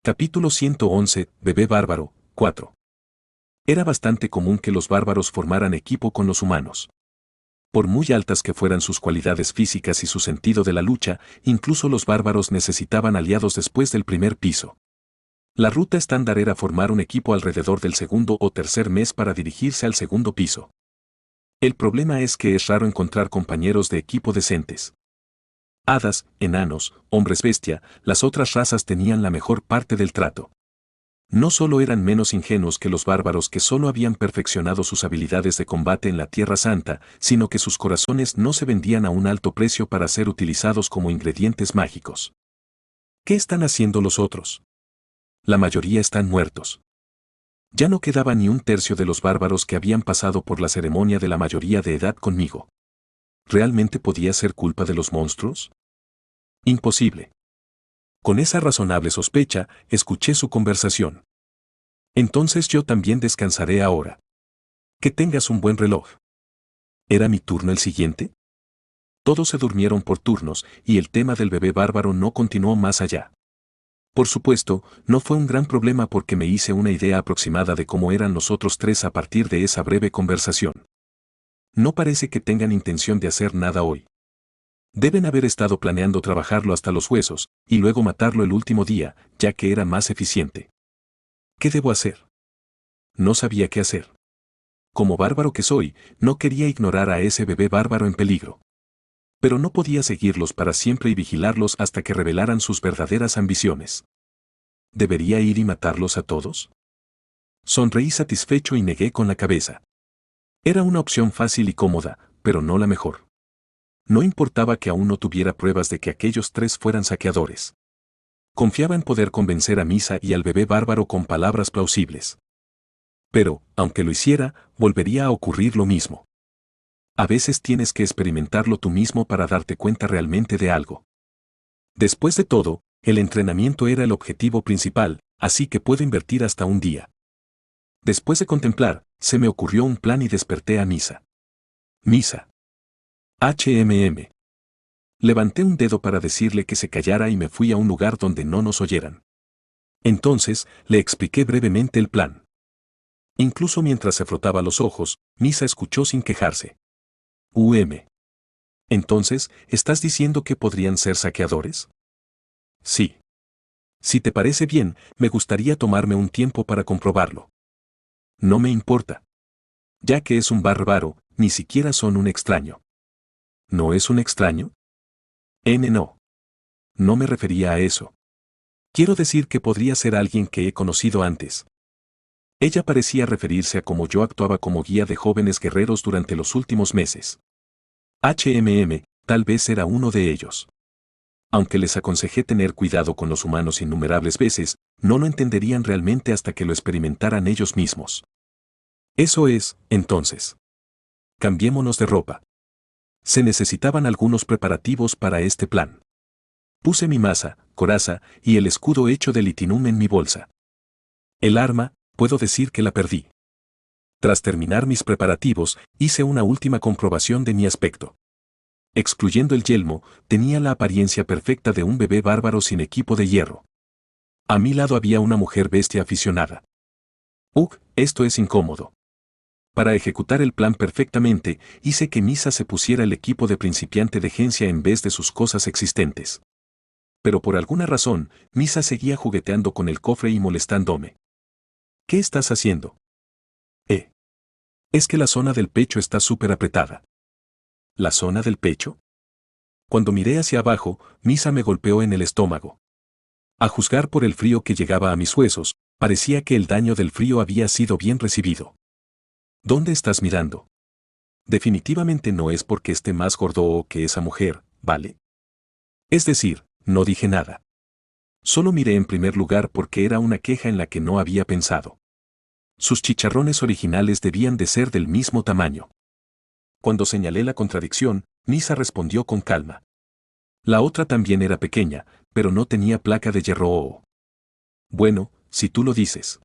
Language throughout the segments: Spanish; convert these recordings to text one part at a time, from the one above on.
Capítulo 111, Bebé Bárbaro, 4. Era bastante común que los bárbaros formaran equipo con los humanos. Por muy altas que fueran sus cualidades físicas y su sentido de la lucha, incluso los bárbaros necesitaban aliados después del primer piso. La ruta estándar era formar un equipo alrededor del segundo o tercer mes para dirigirse al segundo piso. El problema es que es raro encontrar compañeros de equipo decentes. Hadas, enanos, hombres bestia, las otras razas tenían la mejor parte del trato. No solo eran menos ingenuos que los bárbaros que solo habían perfeccionado sus habilidades de combate en la Tierra Santa, sino que sus corazones no se vendían a un alto precio para ser utilizados como ingredientes mágicos. ¿Qué están haciendo los otros? La mayoría están muertos. Ya no quedaba ni un tercio de los bárbaros que habían pasado por la ceremonia de la mayoría de edad conmigo. ¿Realmente podía ser culpa de los monstruos? Imposible. Con esa razonable sospecha, escuché su conversación. Entonces yo también descansaré ahora. Que tengas un buen reloj. ¿Era mi turno el siguiente? Todos se durmieron por turnos y el tema del bebé bárbaro no continuó más allá. Por supuesto, no fue un gran problema porque me hice una idea aproximada de cómo eran los otros tres a partir de esa breve conversación. No parece que tengan intención de hacer nada hoy. Deben haber estado planeando trabajarlo hasta los huesos, y luego matarlo el último día, ya que era más eficiente. ¿Qué debo hacer? No sabía qué hacer. Como bárbaro que soy, no quería ignorar a ese bebé bárbaro en peligro. Pero no podía seguirlos para siempre y vigilarlos hasta que revelaran sus verdaderas ambiciones. ¿Debería ir y matarlos a todos? Sonreí satisfecho y negué con la cabeza. Era una opción fácil y cómoda, pero no la mejor. No importaba que aún no tuviera pruebas de que aquellos tres fueran saqueadores. Confiaba en poder convencer a Misa y al bebé bárbaro con palabras plausibles. Pero, aunque lo hiciera, volvería a ocurrir lo mismo. A veces tienes que experimentarlo tú mismo para darte cuenta realmente de algo. Después de todo, el entrenamiento era el objetivo principal, así que puedo invertir hasta un día. Después de contemplar, se me ocurrió un plan y desperté a Misa. Misa. HMM. Levanté un dedo para decirle que se callara y me fui a un lugar donde no nos oyeran. Entonces, le expliqué brevemente el plan. Incluso mientras se frotaba los ojos, Misa escuchó sin quejarse. Entonces, ¿estás diciendo que podrían ser saqueadores? Sí. Si te parece bien, me gustaría tomarme un tiempo para comprobarlo. No me importa. Ya que es un bárbaro, ni siquiera son un extraño. ¿No es un extraño? No. No me refería a eso. Quiero decir que podría ser alguien que he conocido antes. Ella parecía referirse a cómo yo actuaba como guía de jóvenes guerreros durante los últimos meses. Tal vez era uno de ellos. Aunque les aconsejé tener cuidado con los humanos innumerables veces, no lo entenderían realmente hasta que lo experimentaran ellos mismos. Eso es, entonces. Cambiémonos de ropa. Se necesitaban algunos preparativos para este plan. Puse mi masa, coraza y el escudo hecho de litinum en mi bolsa. El arma, puedo decir que la perdí. Tras terminar mis preparativos, hice una última comprobación de mi aspecto. Excluyendo el yelmo, tenía la apariencia perfecta de un bebé bárbaro sin equipo de hierro. A mi lado había una mujer bestia aficionada. Esto es incómodo. Para ejecutar el plan perfectamente, hice que Misa se pusiera el equipo de principiante de agencia en vez de sus cosas existentes. Pero por alguna razón, Misa seguía jugueteando con el cofre y molestándome. ¿Qué estás haciendo? Es que la zona del pecho está súper apretada. ¿La zona del pecho? Cuando miré hacia abajo, Misa me golpeó en el estómago. A juzgar por el frío que llegaba a mis huesos, parecía que el daño del frío había sido bien recibido. ¿Dónde estás mirando? Definitivamente no es porque esté más gordo que esa mujer, ¿vale? Es decir, no dije nada. Solo miré en primer lugar porque era una queja en la que no había pensado. Sus chicharrones originales debían de ser del mismo tamaño. Cuando señalé la contradicción, Misa respondió con calma. La otra también era pequeña, pero no tenía placa de hierro. Bueno, si tú lo dices.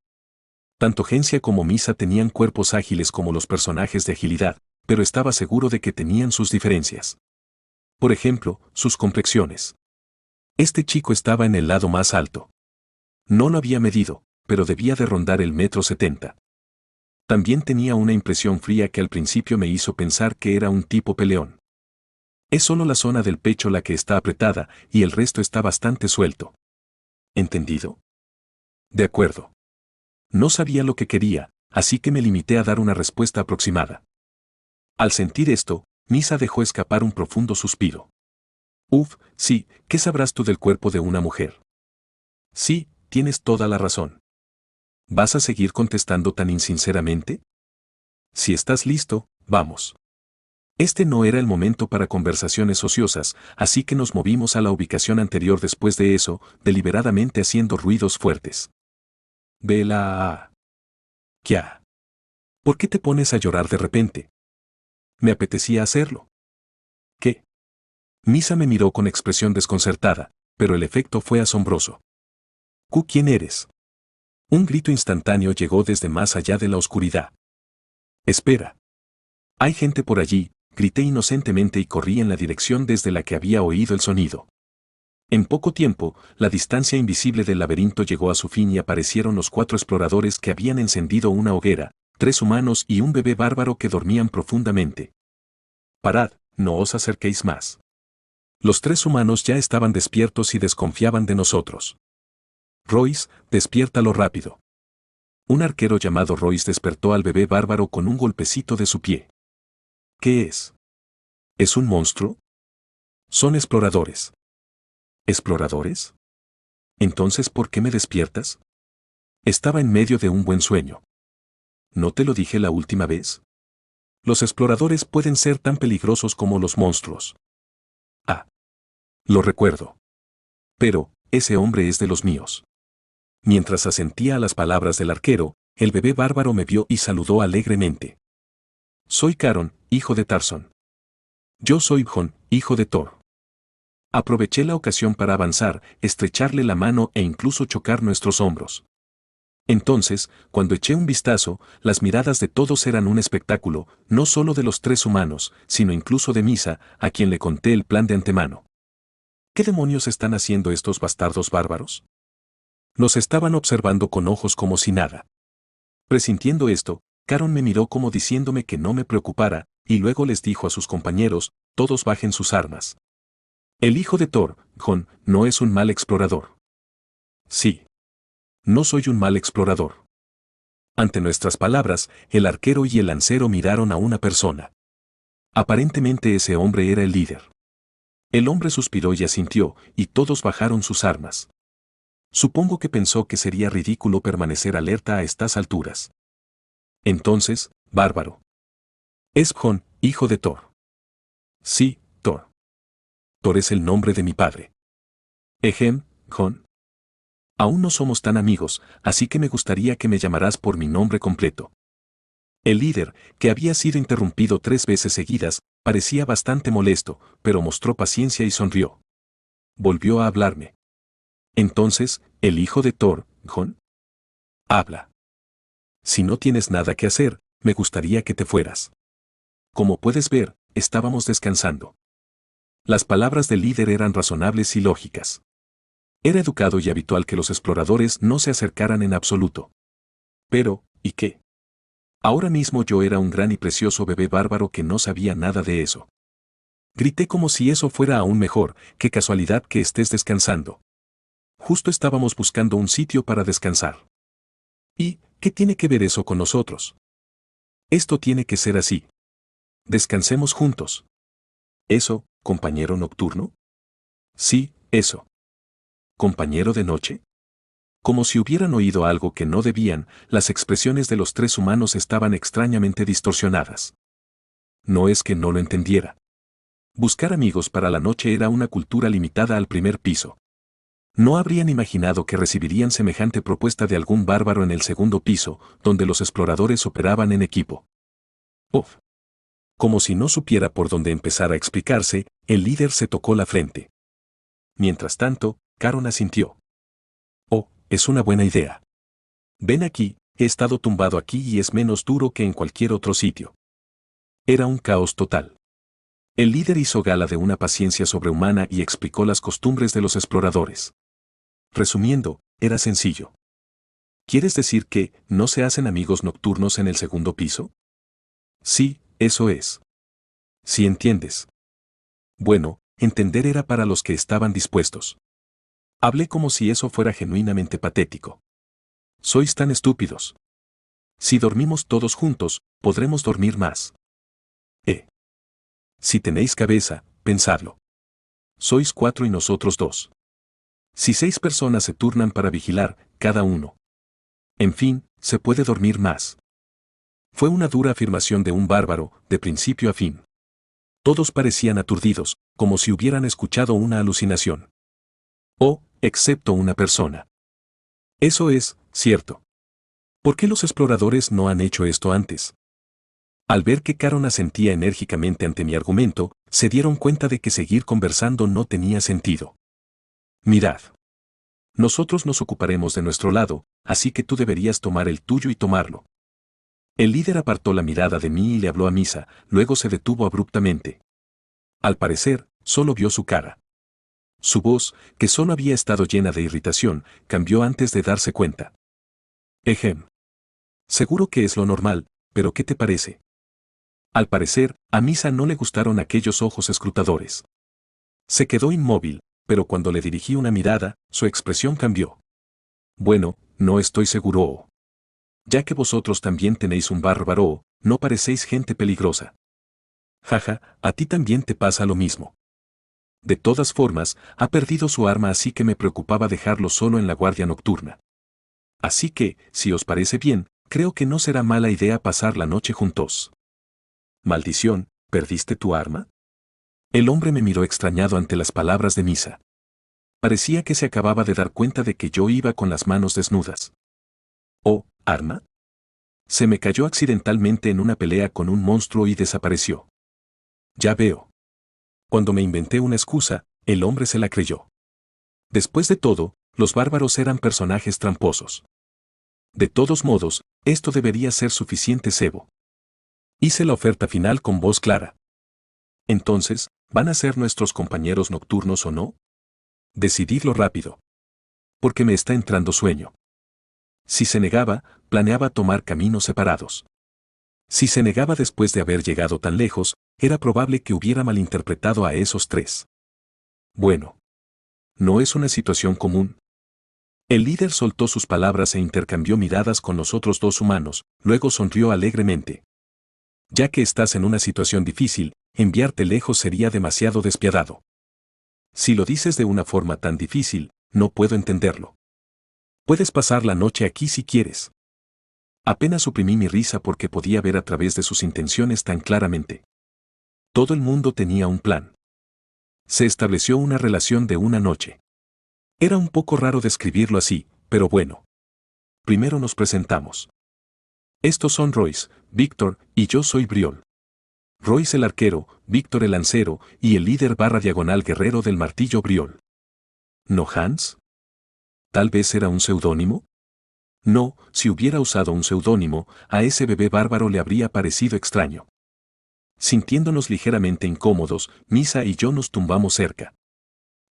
Tanto Gencia como Misa tenían cuerpos ágiles como los personajes de agilidad, pero estaba seguro de que tenían sus diferencias. Por ejemplo, sus complexiones. Este chico estaba en el lado más alto. No lo había medido, pero debía de rondar el 1,70 m. También tenía una impresión fría que al principio me hizo pensar que era un tipo peleón. Es solo la zona del pecho la que está apretada y el resto está bastante suelto. ¿Entendido? De acuerdo. No sabía lo que quería, así que me limité a dar una respuesta aproximada. Al sentir esto, Misa dejó escapar un profundo suspiro. Uf, sí, ¿qué sabrás tú del cuerpo de una mujer? Sí, tienes toda la razón. ¿Vas a seguir contestando tan insinceramente? Si estás listo, vamos. Este no era el momento para conversaciones ociosas, así que nos movimos a la ubicación anterior después de eso, deliberadamente haciendo ruidos fuertes. Vela. ¿Qué? ¿Por qué te pones a llorar de repente? Me apetecía hacerlo. ¿Qué? Misa me miró con expresión desconcertada, pero el efecto fue asombroso. ¿Quién eres? Un grito instantáneo llegó desde más allá de la oscuridad. Espera. Hay gente por allí, grité inocentemente y corrí en la dirección desde la que había oído el sonido. En poco tiempo, la distancia invisible del laberinto llegó a su fin y aparecieron los 4 exploradores que habían encendido una hoguera, 3 humanos y un bebé bárbaro que dormían profundamente. Parad, no os acerquéis más. Los 3 humanos ya estaban despiertos y desconfiaban de nosotros. Royce, despiértalo rápido. Un arquero llamado Royce despertó al bebé bárbaro con un golpecito de su pie. ¿Qué es? ¿Es un monstruo? Son exploradores. ¿Exploradores? Entonces, ¿por qué me despiertas? Estaba en medio de un buen sueño. ¿No te lo dije la última vez? Los exploradores pueden ser tan peligrosos como los monstruos. Ah. Lo recuerdo. Pero, ese hombre es de los míos. Mientras asentía a las palabras del arquero, el bebé bárbaro me vio y saludó alegremente. Soy Caron, hijo de Tarzón. Yo soy Jon, hijo de Thor. Aproveché la ocasión para avanzar, estrecharle la mano e incluso chocar nuestros hombros. Entonces, cuando eché un vistazo, las miradas de todos eran un espectáculo, no solo de los 3 humanos, sino incluso de Misa, a quien le conté el plan de antemano. ¿Qué demonios están haciendo estos bastardos bárbaros? Nos estaban observando con ojos como si nada. Presintiendo esto, Caron me miró como diciéndome que no me preocupara, y luego les dijo a sus compañeros, todos bajen sus armas. El hijo de Thor, Jon, no es un mal explorador. Sí. No soy un mal explorador. Ante nuestras palabras, el arquero y el lancero miraron a una persona. Aparentemente ese hombre era el líder. El hombre suspiró y asintió, y todos bajaron sus armas. Supongo que pensó que sería ridículo permanecer alerta a estas alturas. Entonces, bárbaro. Es Jon, hijo de Thor. Sí, Thor. Thor es el nombre de mi padre. Ejem, Jon. Aún no somos tan amigos, así que me gustaría que me llamaras por mi nombre completo. El líder, que había sido interrumpido 3 veces seguidas, parecía bastante molesto, pero mostró paciencia y sonrió. Volvió a hablarme. Entonces, ¿el hijo de Thor, Jon? Habla. Si no tienes nada que hacer, me gustaría que te fueras. Como puedes ver, estábamos descansando. Las palabras del líder eran razonables y lógicas. Era educado y habitual que los exploradores no se acercaran en absoluto. Pero, ¿y qué? Ahora mismo yo era un gran y precioso bebé bárbaro que no sabía nada de eso. Grité como si eso fuera aún mejor, qué casualidad que estés descansando. Justo estábamos buscando un sitio para descansar. ¿Y qué tiene que ver eso con nosotros? Esto tiene que ser así. Descansemos juntos. ¿Eso, compañero nocturno? Sí, eso. ¿Compañero de noche? Como si hubieran oído algo que no debían, las expresiones de los 3 humanos estaban extrañamente distorsionadas. No es que no lo entendiera. Buscar amigos para la noche era una cultura limitada al primer piso. No habrían imaginado que recibirían semejante propuesta de algún bárbaro en el segundo piso, donde los exploradores operaban en equipo. Uf. Como si no supiera por dónde empezar a explicarse, el líder se tocó la frente. Mientras tanto, Caron asintió. Oh, es una buena idea. Ven aquí, he estado tumbado aquí y es menos duro que en cualquier otro sitio. Era un caos total. El líder hizo gala de una paciencia sobrehumana y explicó las costumbres de los exploradores. Resumiendo, era sencillo. ¿Quieres decir que no se hacen amigos nocturnos en el segundo piso? Sí, eso es. Si entiendes. Bueno, entender era para los que estaban dispuestos. Hablé como si eso fuera genuinamente patético. Sois tan estúpidos. Si dormimos todos juntos, podremos dormir más. Si tenéis cabeza, pensadlo. Sois 4 y nosotros 2. Si 6 personas se turnan para vigilar, cada uno. En fin, se puede dormir más. Fue una dura afirmación de un bárbaro, de principio a fin. Todos parecían aturdidos, como si hubieran escuchado una alucinación. Excepto una persona. Eso es cierto. ¿Por qué los exploradores no han hecho esto antes? Al ver que Caron asentía enérgicamente ante mi argumento, se dieron cuenta de que seguir conversando no tenía sentido. Mirad. Nosotros nos ocuparemos de nuestro lado, así que tú deberías tomar el tuyo y tomarlo. El líder apartó la mirada de mí y le habló a Misa, luego se detuvo abruptamente. Al parecer, solo vio su cara. Su voz, que solo había estado llena de irritación, cambió antes de darse cuenta. Seguro que es lo normal, pero ¿qué te parece? Al parecer, a Misa no le gustaron aquellos ojos escrutadores. Se quedó inmóvil, pero cuando le dirigí una mirada, su expresión cambió. Bueno, no estoy seguro. Ya que vosotros también tenéis un bárbaro, no parecéis gente peligrosa. Jaja, a ti también te pasa lo mismo. De todas formas, ha perdido su arma, así que me preocupaba dejarlo solo en la guardia nocturna. Así que, si os parece bien, creo que no será mala idea pasar la noche juntos. Maldición, ¿perdiste tu arma? El hombre me miró extrañado ante las palabras de Misa. Parecía que se acababa de dar cuenta de que yo iba con las manos desnudas. ¿Arma? Se me cayó accidentalmente en una pelea con un monstruo y desapareció. Ya veo. Cuando me inventé una excusa, el hombre se la creyó. Después de todo, los bárbaros eran personajes tramposos. De todos modos, esto debería ser suficiente cebo. Hice la oferta final con voz clara. Entonces, ¿van a ser nuestros compañeros nocturnos o no? Decididlo rápido. Porque me está entrando sueño. Si se negaba, planeaba tomar caminos separados. Si se negaba después de haber llegado tan lejos, era probable que hubiera malinterpretado a esos 3. Bueno. No es una situación común. El líder soltó sus palabras e intercambió miradas con los otros 2 humanos, luego sonrió alegremente. Ya que estás en una situación difícil, enviarte lejos sería demasiado despiadado. Si lo dices de una forma tan difícil, no puedo entenderlo. Puedes pasar la noche aquí si quieres. Apenas suprimí mi risa porque podía ver a través de sus intenciones tan claramente. Todo el mundo tenía un plan. Se estableció una relación de una noche. Era un poco raro describirlo así, pero bueno. Primero nos presentamos. Estos son Royce, Víctor, y yo soy Briol. Royce el arquero, Víctor el lancero, y el líder / diagonal guerrero del martillo Briol. ¿No Hans? ¿Tal vez era un seudónimo? No, si hubiera usado un seudónimo, a ese bebé bárbaro le habría parecido extraño. Sintiéndonos ligeramente incómodos, Misa y yo nos tumbamos cerca.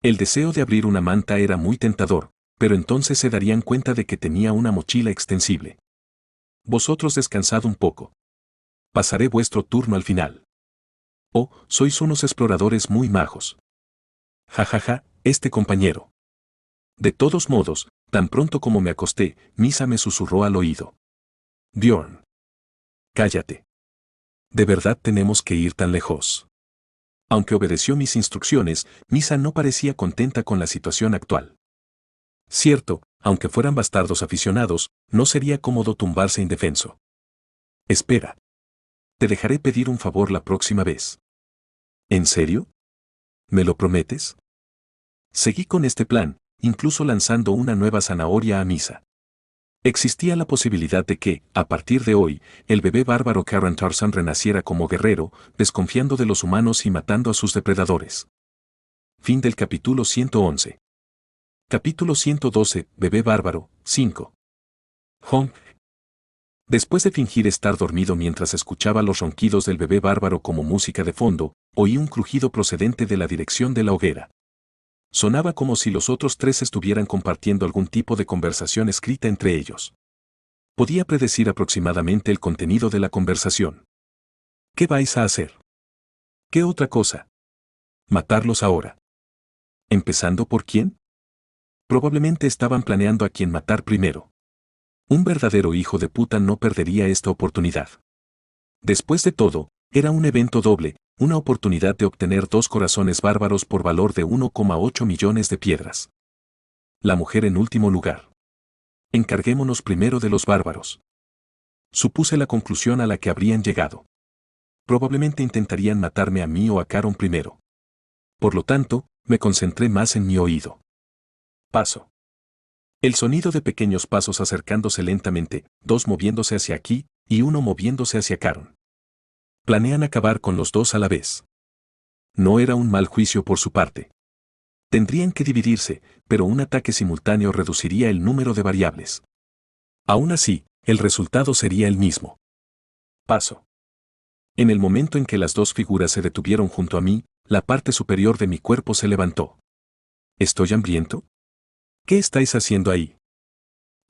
El deseo de abrir una manta era muy tentador, pero entonces se darían cuenta de que tenía una mochila extensible. Vosotros descansad un poco. Pasaré vuestro turno al final. Sois unos exploradores muy majos. Jajaja, este compañero. De todos modos, tan pronto como me acosté, Misa me susurró al oído. Bjorn. Cállate. ¿De verdad tenemos que ir tan lejos? Aunque obedeció mis instrucciones, Misa no parecía contenta con la situación actual. Cierto, aunque fueran bastardos aficionados, no sería cómodo tumbarse indefenso. Espera. Te dejaré pedir un favor la próxima vez. ¿En serio? ¿Me lo prometes? Seguí con este plan, incluso lanzando una nueva zanahoria a Misa. Existía la posibilidad de que, a partir de hoy, el bebé bárbaro Karen Tarzan renaciera como guerrero, desconfiando de los humanos y matando a sus depredadores. Fin del capítulo 111. Capítulo 112, Bebé bárbaro, 5. Honk. Después de fingir estar dormido mientras escuchaba los ronquidos del bebé bárbaro como música de fondo, oí un crujido procedente de la dirección de la hoguera. Sonaba como si los otros tres estuvieran compartiendo algún tipo de conversación escrita entre ellos. Podía predecir aproximadamente el contenido de la conversación. ¿Qué vais a hacer? ¿Qué otra cosa? Matarlos ahora. ¿Empezando por quién? Probablemente estaban planeando a quién matar primero. Un verdadero hijo de puta no perdería esta oportunidad. Después de todo, era un evento doble, una oportunidad de obtener 2 corazones bárbaros por valor de 1,8 millones de piedras. La mujer en último lugar. Encarguémonos primero de los bárbaros. Supuse la conclusión a la que habrían llegado. Probablemente intentarían matarme a mí o a Caron primero. Por lo tanto, me concentré más en mi oído. Paso. El sonido de pequeños pasos acercándose lentamente, 2 moviéndose hacia aquí y 1 moviéndose hacia Caron. Planean acabar con los 2 a la vez. No era un mal juicio por su parte. Tendrían que dividirse, pero un ataque simultáneo reduciría el número de variables. Aún así, el resultado sería el mismo. Paso. En el momento en que las 2 figuras se detuvieron junto a mí, la parte superior de mi cuerpo se levantó. ¿Estoy hambriento? ¿Qué estáis haciendo ahí?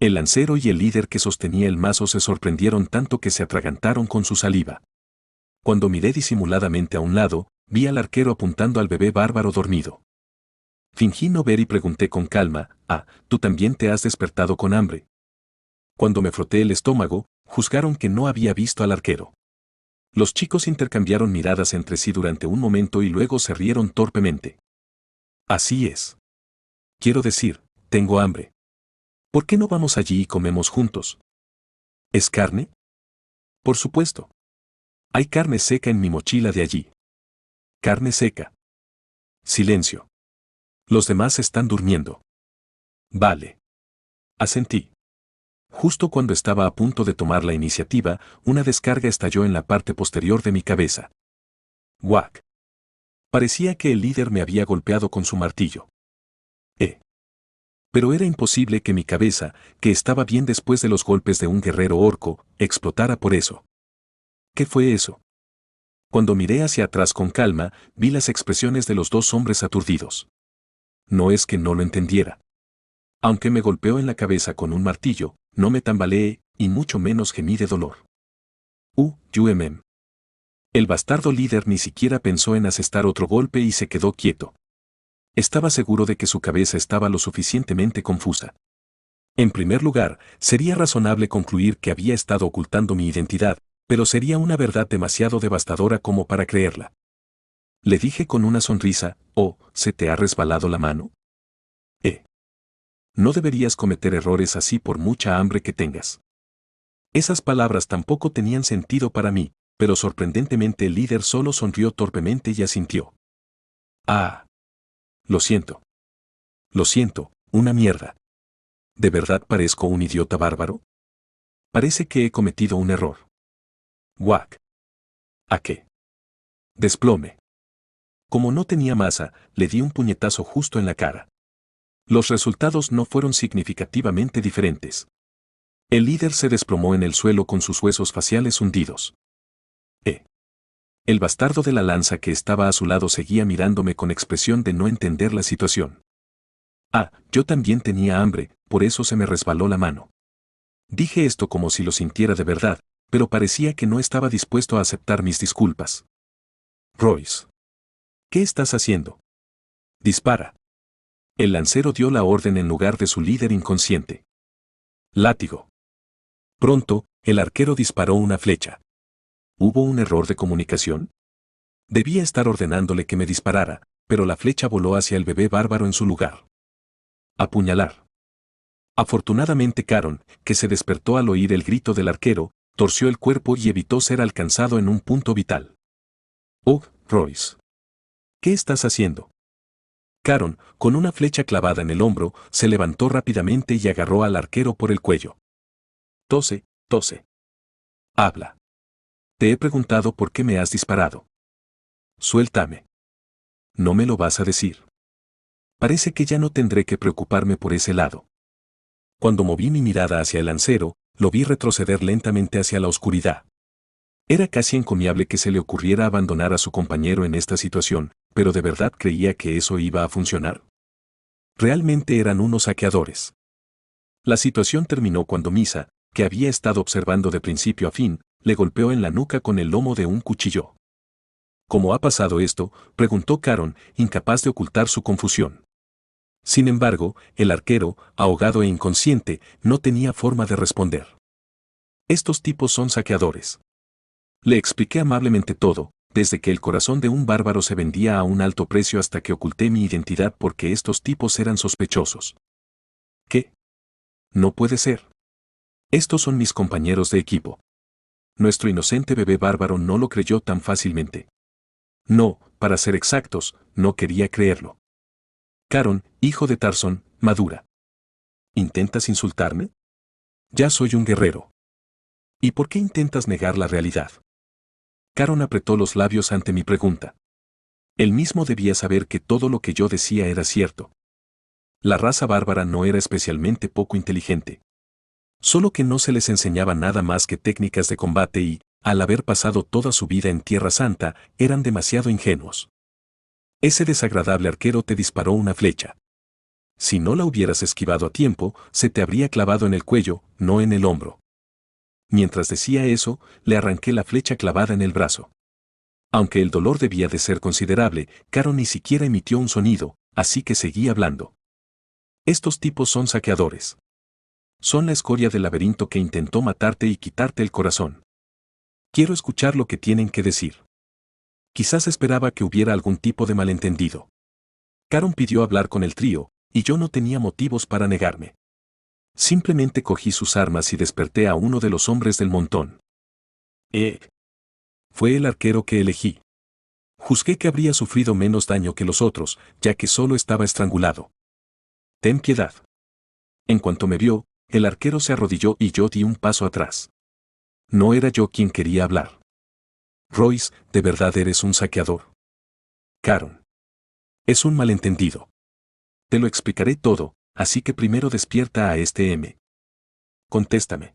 El lancero y el líder que sostenía el mazo se sorprendieron tanto que se atragantaron con su saliva. Cuando miré disimuladamente a un lado, vi al arquero apuntando al bebé bárbaro dormido. Fingí no ver y pregunté con calma, ¿tú también te has despertado con hambre? Cuando me froté el estómago, juzgaron que no había visto al arquero. Los chicos intercambiaron miradas entre sí durante un momento y luego se rieron torpemente. Así es. Quiero decir, tengo hambre. ¿Por qué no vamos allí y comemos juntos? ¿Es carne? Por supuesto. Hay carne seca en mi mochila de allí. Carne seca. Silencio. Los demás están durmiendo. Vale. Asentí. Justo cuando estaba a punto de tomar la iniciativa, una descarga estalló en la parte posterior de mi cabeza. ¡Guac! Parecía que el líder me había golpeado con su martillo. Pero era imposible que mi cabeza, que estaba bien después de los golpes de un guerrero orco, explotara por eso. ¿Qué fue eso? Cuando miré hacia atrás con calma, vi las expresiones de los 2 hombres aturdidos. No es que no lo entendiera. Aunque me golpeó en la cabeza con un martillo, no me tambaleé, y mucho menos gemí de dolor. UMM. El bastardo líder ni siquiera pensó en asestar otro golpe y se quedó quieto. Estaba seguro de que su cabeza estaba lo suficientemente confusa. En primer lugar, sería razonable concluir que había estado ocultando mi identidad, pero sería una verdad demasiado devastadora como para creerla. Le dije con una sonrisa, ¿se te ha resbalado la mano? No deberías cometer errores así por mucha hambre que tengas. Esas palabras tampoco tenían sentido para mí, pero sorprendentemente el líder solo sonrió torpemente y asintió. Lo siento. Lo siento, una mierda. ¿De verdad parezco un idiota bárbaro? Parece que he cometido un error. Guac. ¿A qué? Desplome. Como no tenía masa, le di un puñetazo justo en la cara. Los resultados no fueron significativamente diferentes. El líder se desplomó en el suelo con sus huesos faciales hundidos. El bastardo de la lanza que estaba a su lado seguía mirándome con expresión de no entender la situación. Yo también tenía hambre, por eso se me resbaló la mano. Dije esto como si lo sintiera de verdad, pero parecía que no estaba dispuesto a aceptar mis disculpas. Royce. ¿Qué estás haciendo? Dispara. El lancero dio la orden en lugar de su líder inconsciente. Látigo. Pronto, el arquero disparó una flecha. ¿Hubo un error de comunicación? Debía estar ordenándole que me disparara, pero la flecha voló hacia el bebé bárbaro en su lugar. Apuñalar. Afortunadamente Caron, que se despertó al oír el grito del arquero, torció el cuerpo y evitó ser alcanzado en un punto vital. Royce. ¿Qué estás haciendo? Caron, con una flecha clavada en el hombro, se levantó rápidamente y agarró al arquero por el cuello. Tose. Habla. Te he preguntado por qué me has disparado. Suéltame. ¿No me lo vas a decir? Parece que ya no tendré que preocuparme por ese lado. Cuando moví mi mirada hacia el lancero, lo vi retroceder lentamente hacia la oscuridad. Era casi encomiable que se le ocurriera abandonar a su compañero en esta situación, pero ¿de verdad creía que eso iba a funcionar? Realmente eran unos saqueadores. La situación terminó cuando Misa, que había estado observando de principio a fin, le golpeó en la nuca con el lomo de un cuchillo. ¿Cómo ha pasado esto?, preguntó Caron, incapaz de ocultar su confusión. Sin embargo, el arquero, ahogado e inconsciente, no tenía forma de responder. Estos tipos son saqueadores. Le expliqué amablemente todo, desde que el corazón de un bárbaro se vendía a un alto precio hasta que oculté mi identidad porque estos tipos eran sospechosos. ¿Qué? No puede ser. Estos son mis compañeros de equipo. Nuestro inocente bebé bárbaro no lo creyó tan fácilmente. No, para ser exactos, no quería creerlo. Caron, hijo de Tarzón, madura. ¿Intentas insultarme? Ya soy un guerrero. ¿Y por qué intentas negar la realidad? Caron apretó los labios ante mi pregunta. Él mismo debía saber que todo lo que yo decía era cierto. La raza bárbara no era especialmente poco inteligente. Solo que no se les enseñaba nada más que técnicas de combate y, al haber pasado toda su vida en Tierra Santa, eran demasiado ingenuos. Ese desagradable arquero te disparó una flecha. Si no la hubieras esquivado a tiempo, se te habría clavado en el cuello, no en el hombro. Mientras decía eso, le arranqué la flecha clavada en el brazo. Aunque el dolor debía de ser considerable, Caro ni siquiera emitió un sonido, así que seguí hablando. Estos tipos son saqueadores. Son la escoria del laberinto que intentó matarte y quitarte el corazón. Quiero escuchar lo que tienen que decir. Quizás esperaba que hubiera algún tipo de malentendido. Caron pidió hablar con el trío, y yo no tenía motivos para negarme. Simplemente cogí sus armas y desperté a uno de los hombres del montón. Fue el arquero que elegí. Juzgué que habría sufrido menos daño que los otros, ya que solo estaba estrangulado. Ten piedad. En cuanto me vio, el arquero se arrodilló y yo di un paso atrás. No era yo quien quería hablar. Royce, ¿de verdad eres un saqueador? Caron. Es un malentendido. Te lo explicaré todo, así que primero despierta a este M. Contéstame.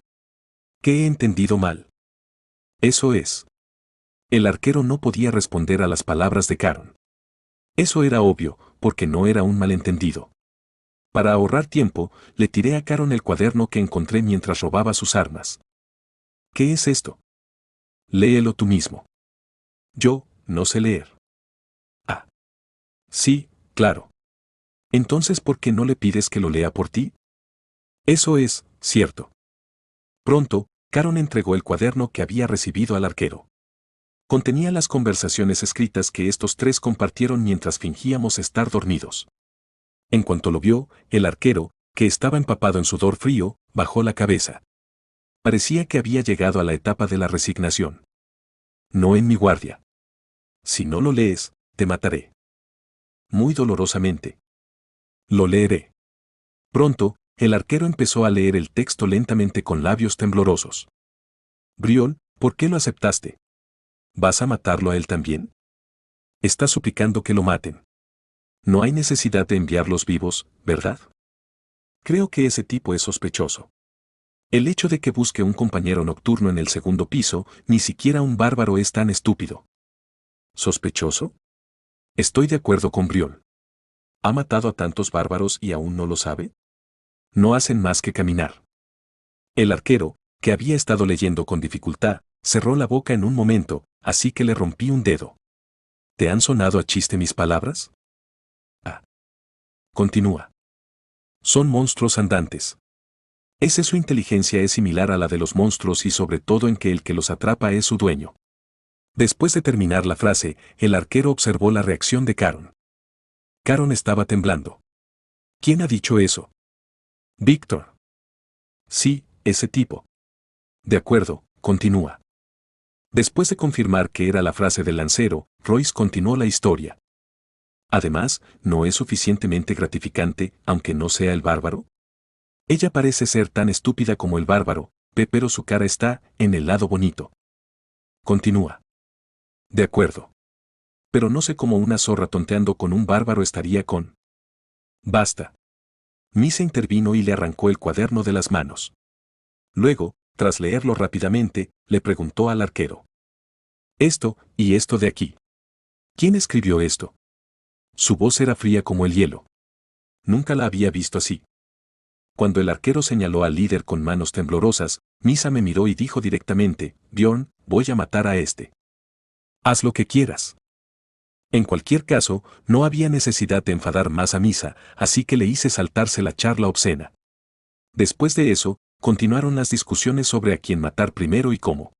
¿Qué he entendido mal? Eso es. El arquero no podía responder a las palabras de Caron. Eso era obvio, porque no era un malentendido. Para ahorrar tiempo, le tiré a Caron el cuaderno que encontré mientras robaba sus armas. ¿Qué es esto? Léelo tú mismo. Yo, no sé leer. Ah. Sí, claro. Entonces, ¿por qué no le pides que lo lea por ti? Eso es, cierto. Pronto, Caron entregó el cuaderno que había recibido al arquero. Contenía las conversaciones escritas que estos tres compartieron mientras fingíamos estar dormidos. En cuanto lo vio, el arquero, que estaba empapado en sudor frío, bajó la cabeza. Parecía que había llegado a la etapa de la resignación. No en mi guardia. Si no lo lees, te mataré. Muy dolorosamente. Lo leeré. Pronto, el arquero empezó a leer el texto lentamente con labios temblorosos. Briol, ¿por qué lo aceptaste? ¿Vas a matarlo a él también? Está suplicando que lo maten. No hay necesidad de enviarlos vivos, ¿verdad? Creo que ese tipo es sospechoso. El hecho de que busque un compañero nocturno en el segundo piso, ni siquiera un bárbaro es tan estúpido. ¿Sospechoso? Estoy de acuerdo con Briol. ¿Ha matado a tantos bárbaros y aún no lo sabe? No hacen más que caminar. El arquero, que había estado leyendo con dificultad, cerró la boca en un momento, así que le rompí un dedo. ¿Te han sonado a chiste mis palabras? Ah. Continúa. Son monstruos andantes. Su inteligencia es similar a la de los monstruos y sobre todo en que el que los atrapa es su dueño. Después de terminar la frase, el arquero observó la reacción de Caron. Caron estaba temblando. ¿Quién ha dicho eso? Víctor. Sí, ese tipo. De acuerdo, continúa. Después de confirmar que era la frase del lancero, Royce continuó la historia. Además, ¿no es suficientemente gratificante, aunque no sea el bárbaro? Ella parece ser tan estúpida como el bárbaro, pero su cara está en el lado bonito. Continúa. De acuerdo. Pero no sé cómo una zorra tonteando con un bárbaro estaría con... Basta. Misa intervino y le arrancó el cuaderno de las manos. Luego, tras leerlo rápidamente, le preguntó al arquero. Esto, y esto de aquí. ¿Quién escribió esto? Su voz era fría como el hielo. Nunca la había visto así. Cuando el arquero señaló al líder con manos temblorosas, Misa me miró y dijo directamente, Bjorn, voy a matar a este. Haz lo que quieras. En cualquier caso, no había necesidad de enfadar más a Misa, así que le hice saltarse la charla obscena. Después de eso, continuaron las discusiones sobre a quién matar primero y cómo.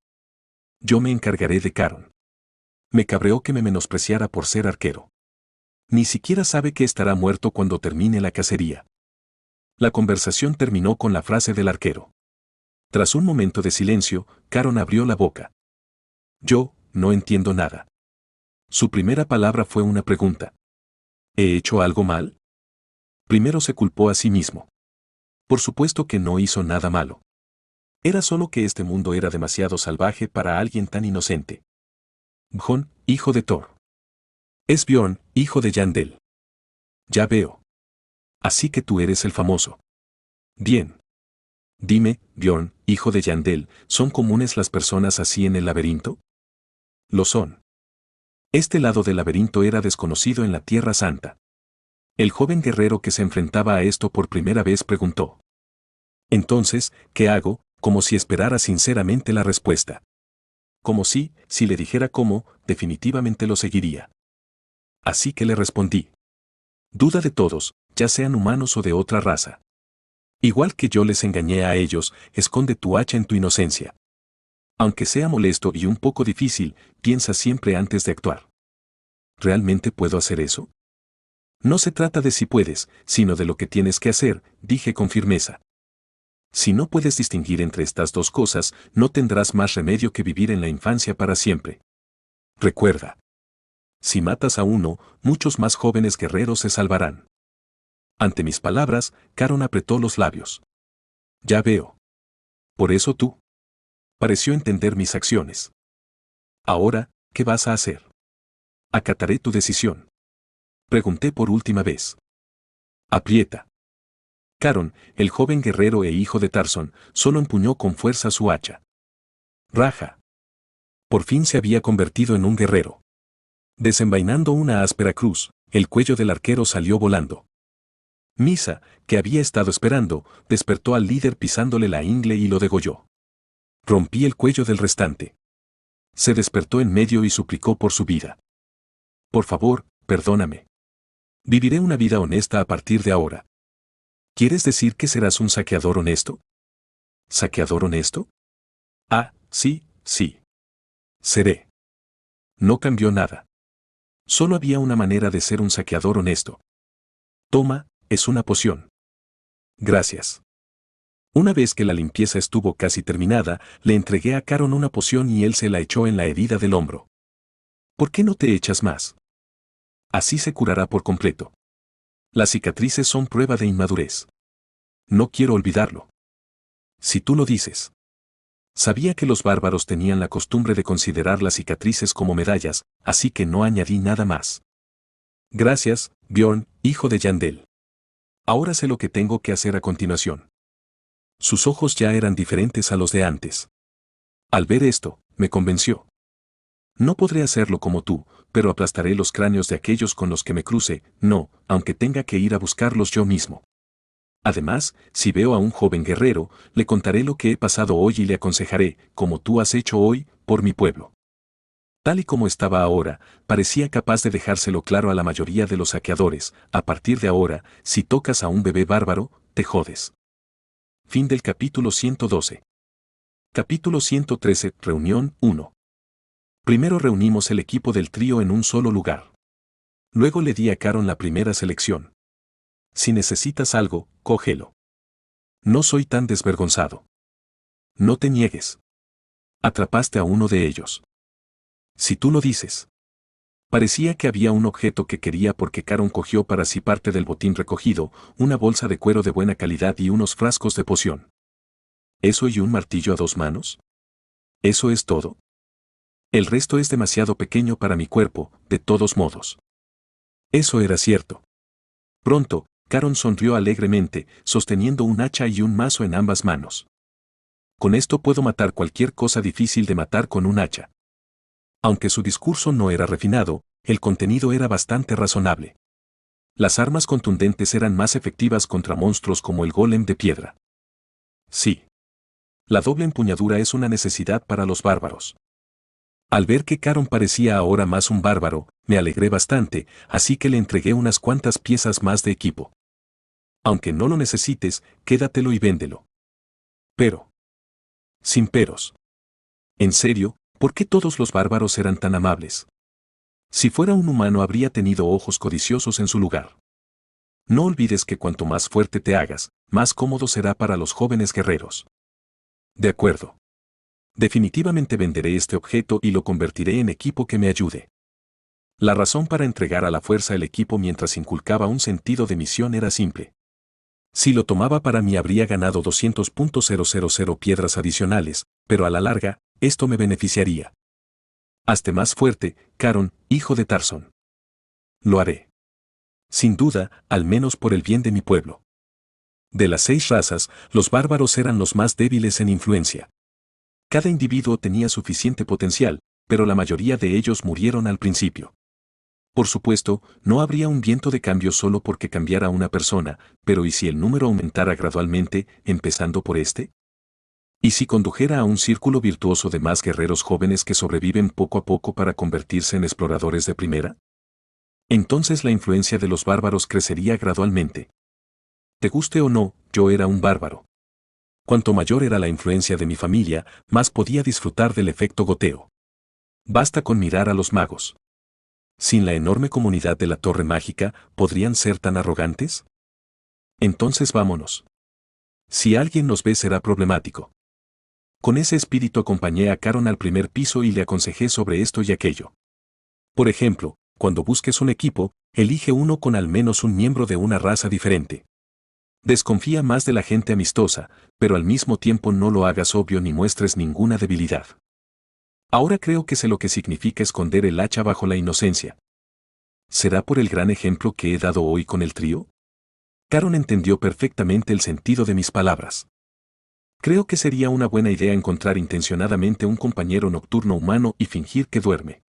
Yo me encargaré de Caron. Me cabreó que me menospreciara por ser arquero. Ni siquiera sabe que estará muerto cuando termine la cacería. La conversación terminó con la frase del arquero. Tras un momento de silencio, Caron abrió la boca. Yo, no entiendo nada. Su primera palabra fue una pregunta. ¿He hecho algo mal? Primero se culpó a sí mismo. Por supuesto que no hizo nada malo. Era solo que este mundo era demasiado salvaje para alguien tan inocente. Bjorn, hijo de Thor. Es Bjorn, hijo de Yandel. Ya veo. Así que tú eres el famoso. Bien. Dime, Bjorn, hijo de Yandel, ¿son comunes las personas así en el laberinto? Lo son. Este lado del laberinto era desconocido en la Tierra Santa. El joven guerrero que se enfrentaba a esto por primera vez preguntó. Entonces, ¿qué hago? Como si esperara sinceramente la respuesta. Como si le dijera cómo, definitivamente lo seguiría. Así que le respondí. Duda de todos, ya sean humanos o de otra raza. Igual que yo les engañé a ellos, esconde tu hacha en tu inocencia. Aunque sea molesto y un poco difícil, piensa siempre antes de actuar. ¿Realmente puedo hacer eso? No se trata de si puedes, sino de lo que tienes que hacer, dije con firmeza. Si no puedes distinguir entre estas dos cosas, no tendrás más remedio que vivir en la infancia para siempre. Recuerda. Si matas a uno, muchos más jóvenes guerreros se salvarán. Ante mis palabras, Caron apretó los labios. Ya veo. Por eso tú. Pareció entender mis acciones. Ahora, ¿qué vas a hacer? Acataré tu decisión. Pregunté por última vez. Aprieta. Caron, el joven guerrero e hijo de Tarzón, solo empuñó con fuerza su hacha. Raja. Por fin se había convertido en un guerrero. Desenvainando una áspera cruz, el cuello del arquero salió volando. Misa, que había estado esperando, despertó al líder pisándole la ingle y lo degolló. Rompí el cuello del restante. Se despertó en medio y suplicó por su vida. Por favor, perdóname. Viviré una vida honesta a partir de ahora. ¿Quieres decir que serás un saqueador honesto? ¿Saqueador honesto? Ah, sí, sí. Seré. No cambió nada. Solo había una manera de ser un saqueador honesto. Toma, es una poción. Gracias. Una vez que la limpieza estuvo casi terminada, le entregué a Caron una poción y él se la echó en la herida del hombro. ¿Por qué no te echas más? Así se curará por completo. Las cicatrices son prueba de inmadurez. No quiero olvidarlo. Si tú lo dices. Sabía que los bárbaros tenían la costumbre de considerar las cicatrices como medallas, así que no añadí nada más. Gracias, Bjorn, hijo de Yandel. Ahora sé lo que tengo que hacer a continuación. Sus ojos ya eran diferentes a los de antes. Al ver esto, me convenció. No podré hacerlo como tú, pero aplastaré los cráneos de aquellos con los que me cruce, no, aunque tenga que ir a buscarlos yo mismo. Además, si veo a un joven guerrero, le contaré lo que he pasado hoy y le aconsejaré, como tú has hecho hoy, por mi pueblo. Tal y como estaba ahora, parecía capaz de dejárselo claro a la mayoría de los saqueadores, a partir de ahora, si tocas a un bebé bárbaro, te jodes. Fin del capítulo 112. Capítulo 113, Reunión 1. Primero reunimos el equipo del trío en un solo lugar. Luego le di a Caron la primera selección. Si necesitas algo, cógelo. No soy tan desvergonzado. No te niegues. Atrapaste a uno de ellos. Si tú lo dices. Parecía que había un objeto que quería porque Caron cogió para sí parte del botín recogido, una bolsa de cuero de buena calidad y unos frascos de poción. ¿Eso y un martillo a 2 manos? ¿Eso es todo? El resto es demasiado pequeño para mi cuerpo, de todos modos. Eso era cierto. Pronto, Caron sonrió alegremente, sosteniendo un hacha y un mazo en ambas manos. Con esto puedo matar cualquier cosa difícil de matar con un hacha. Aunque su discurso no era refinado, el contenido era bastante razonable. Las armas contundentes eran más efectivas contra monstruos como el golem de piedra. Sí. La doble empuñadura es una necesidad para los bárbaros. Al ver que Caron parecía ahora más un bárbaro, me alegré bastante, así que le entregué unas cuantas piezas más de equipo. Aunque no lo necesites, quédatelo y véndelo. Pero. Sin peros. En serio, ¿por qué todos los bárbaros eran tan amables? Si fuera un humano habría tenido ojos codiciosos en su lugar. No olvides que cuanto más fuerte te hagas, más cómodo será para los jóvenes guerreros. De acuerdo. Definitivamente venderé este objeto y lo convertiré en equipo que me ayude. La razón para entregar a la fuerza el equipo mientras inculcaba un sentido de misión era simple. Si lo tomaba para mí habría ganado 200.000 piedras adicionales, pero a la larga, esto me beneficiaría. Hazte más fuerte, Caron, hijo de Tarzón. Lo haré. Sin duda, al menos por el bien de mi pueblo. De las 6 razas, los bárbaros eran los más débiles en influencia. Cada individuo tenía suficiente potencial, pero la mayoría de ellos murieron al principio. Por supuesto, no habría un viento de cambio solo porque cambiara una persona, pero ¿y si el número aumentara gradualmente, empezando por este? ¿Y si condujera a un círculo virtuoso de más guerreros jóvenes que sobreviven poco a poco para convertirse en exploradores de primera? Entonces la influencia de los bárbaros crecería gradualmente. Te guste o no, yo era un bárbaro. Cuanto mayor era la influencia de mi familia, más podía disfrutar del efecto goteo. Basta con mirar a los magos. Sin la enorme comunidad de la Torre Mágica, ¿podrían ser tan arrogantes? Entonces vámonos. Si alguien nos ve será problemático. Con ese espíritu acompañé a Caron al primer piso y le aconsejé sobre esto y aquello. Por ejemplo, cuando busques un equipo, elige uno con al menos un miembro de una raza diferente. Desconfía más de la gente amistosa, pero al mismo tiempo no lo hagas obvio ni muestres ninguna debilidad. Ahora creo que sé lo que significa esconder el hacha bajo la inocencia. ¿Será por el gran ejemplo que he dado hoy con el trío? Caron entendió perfectamente el sentido de mis palabras. Creo que sería una buena idea encontrar intencionadamente un compañero nocturno humano y fingir que duerme.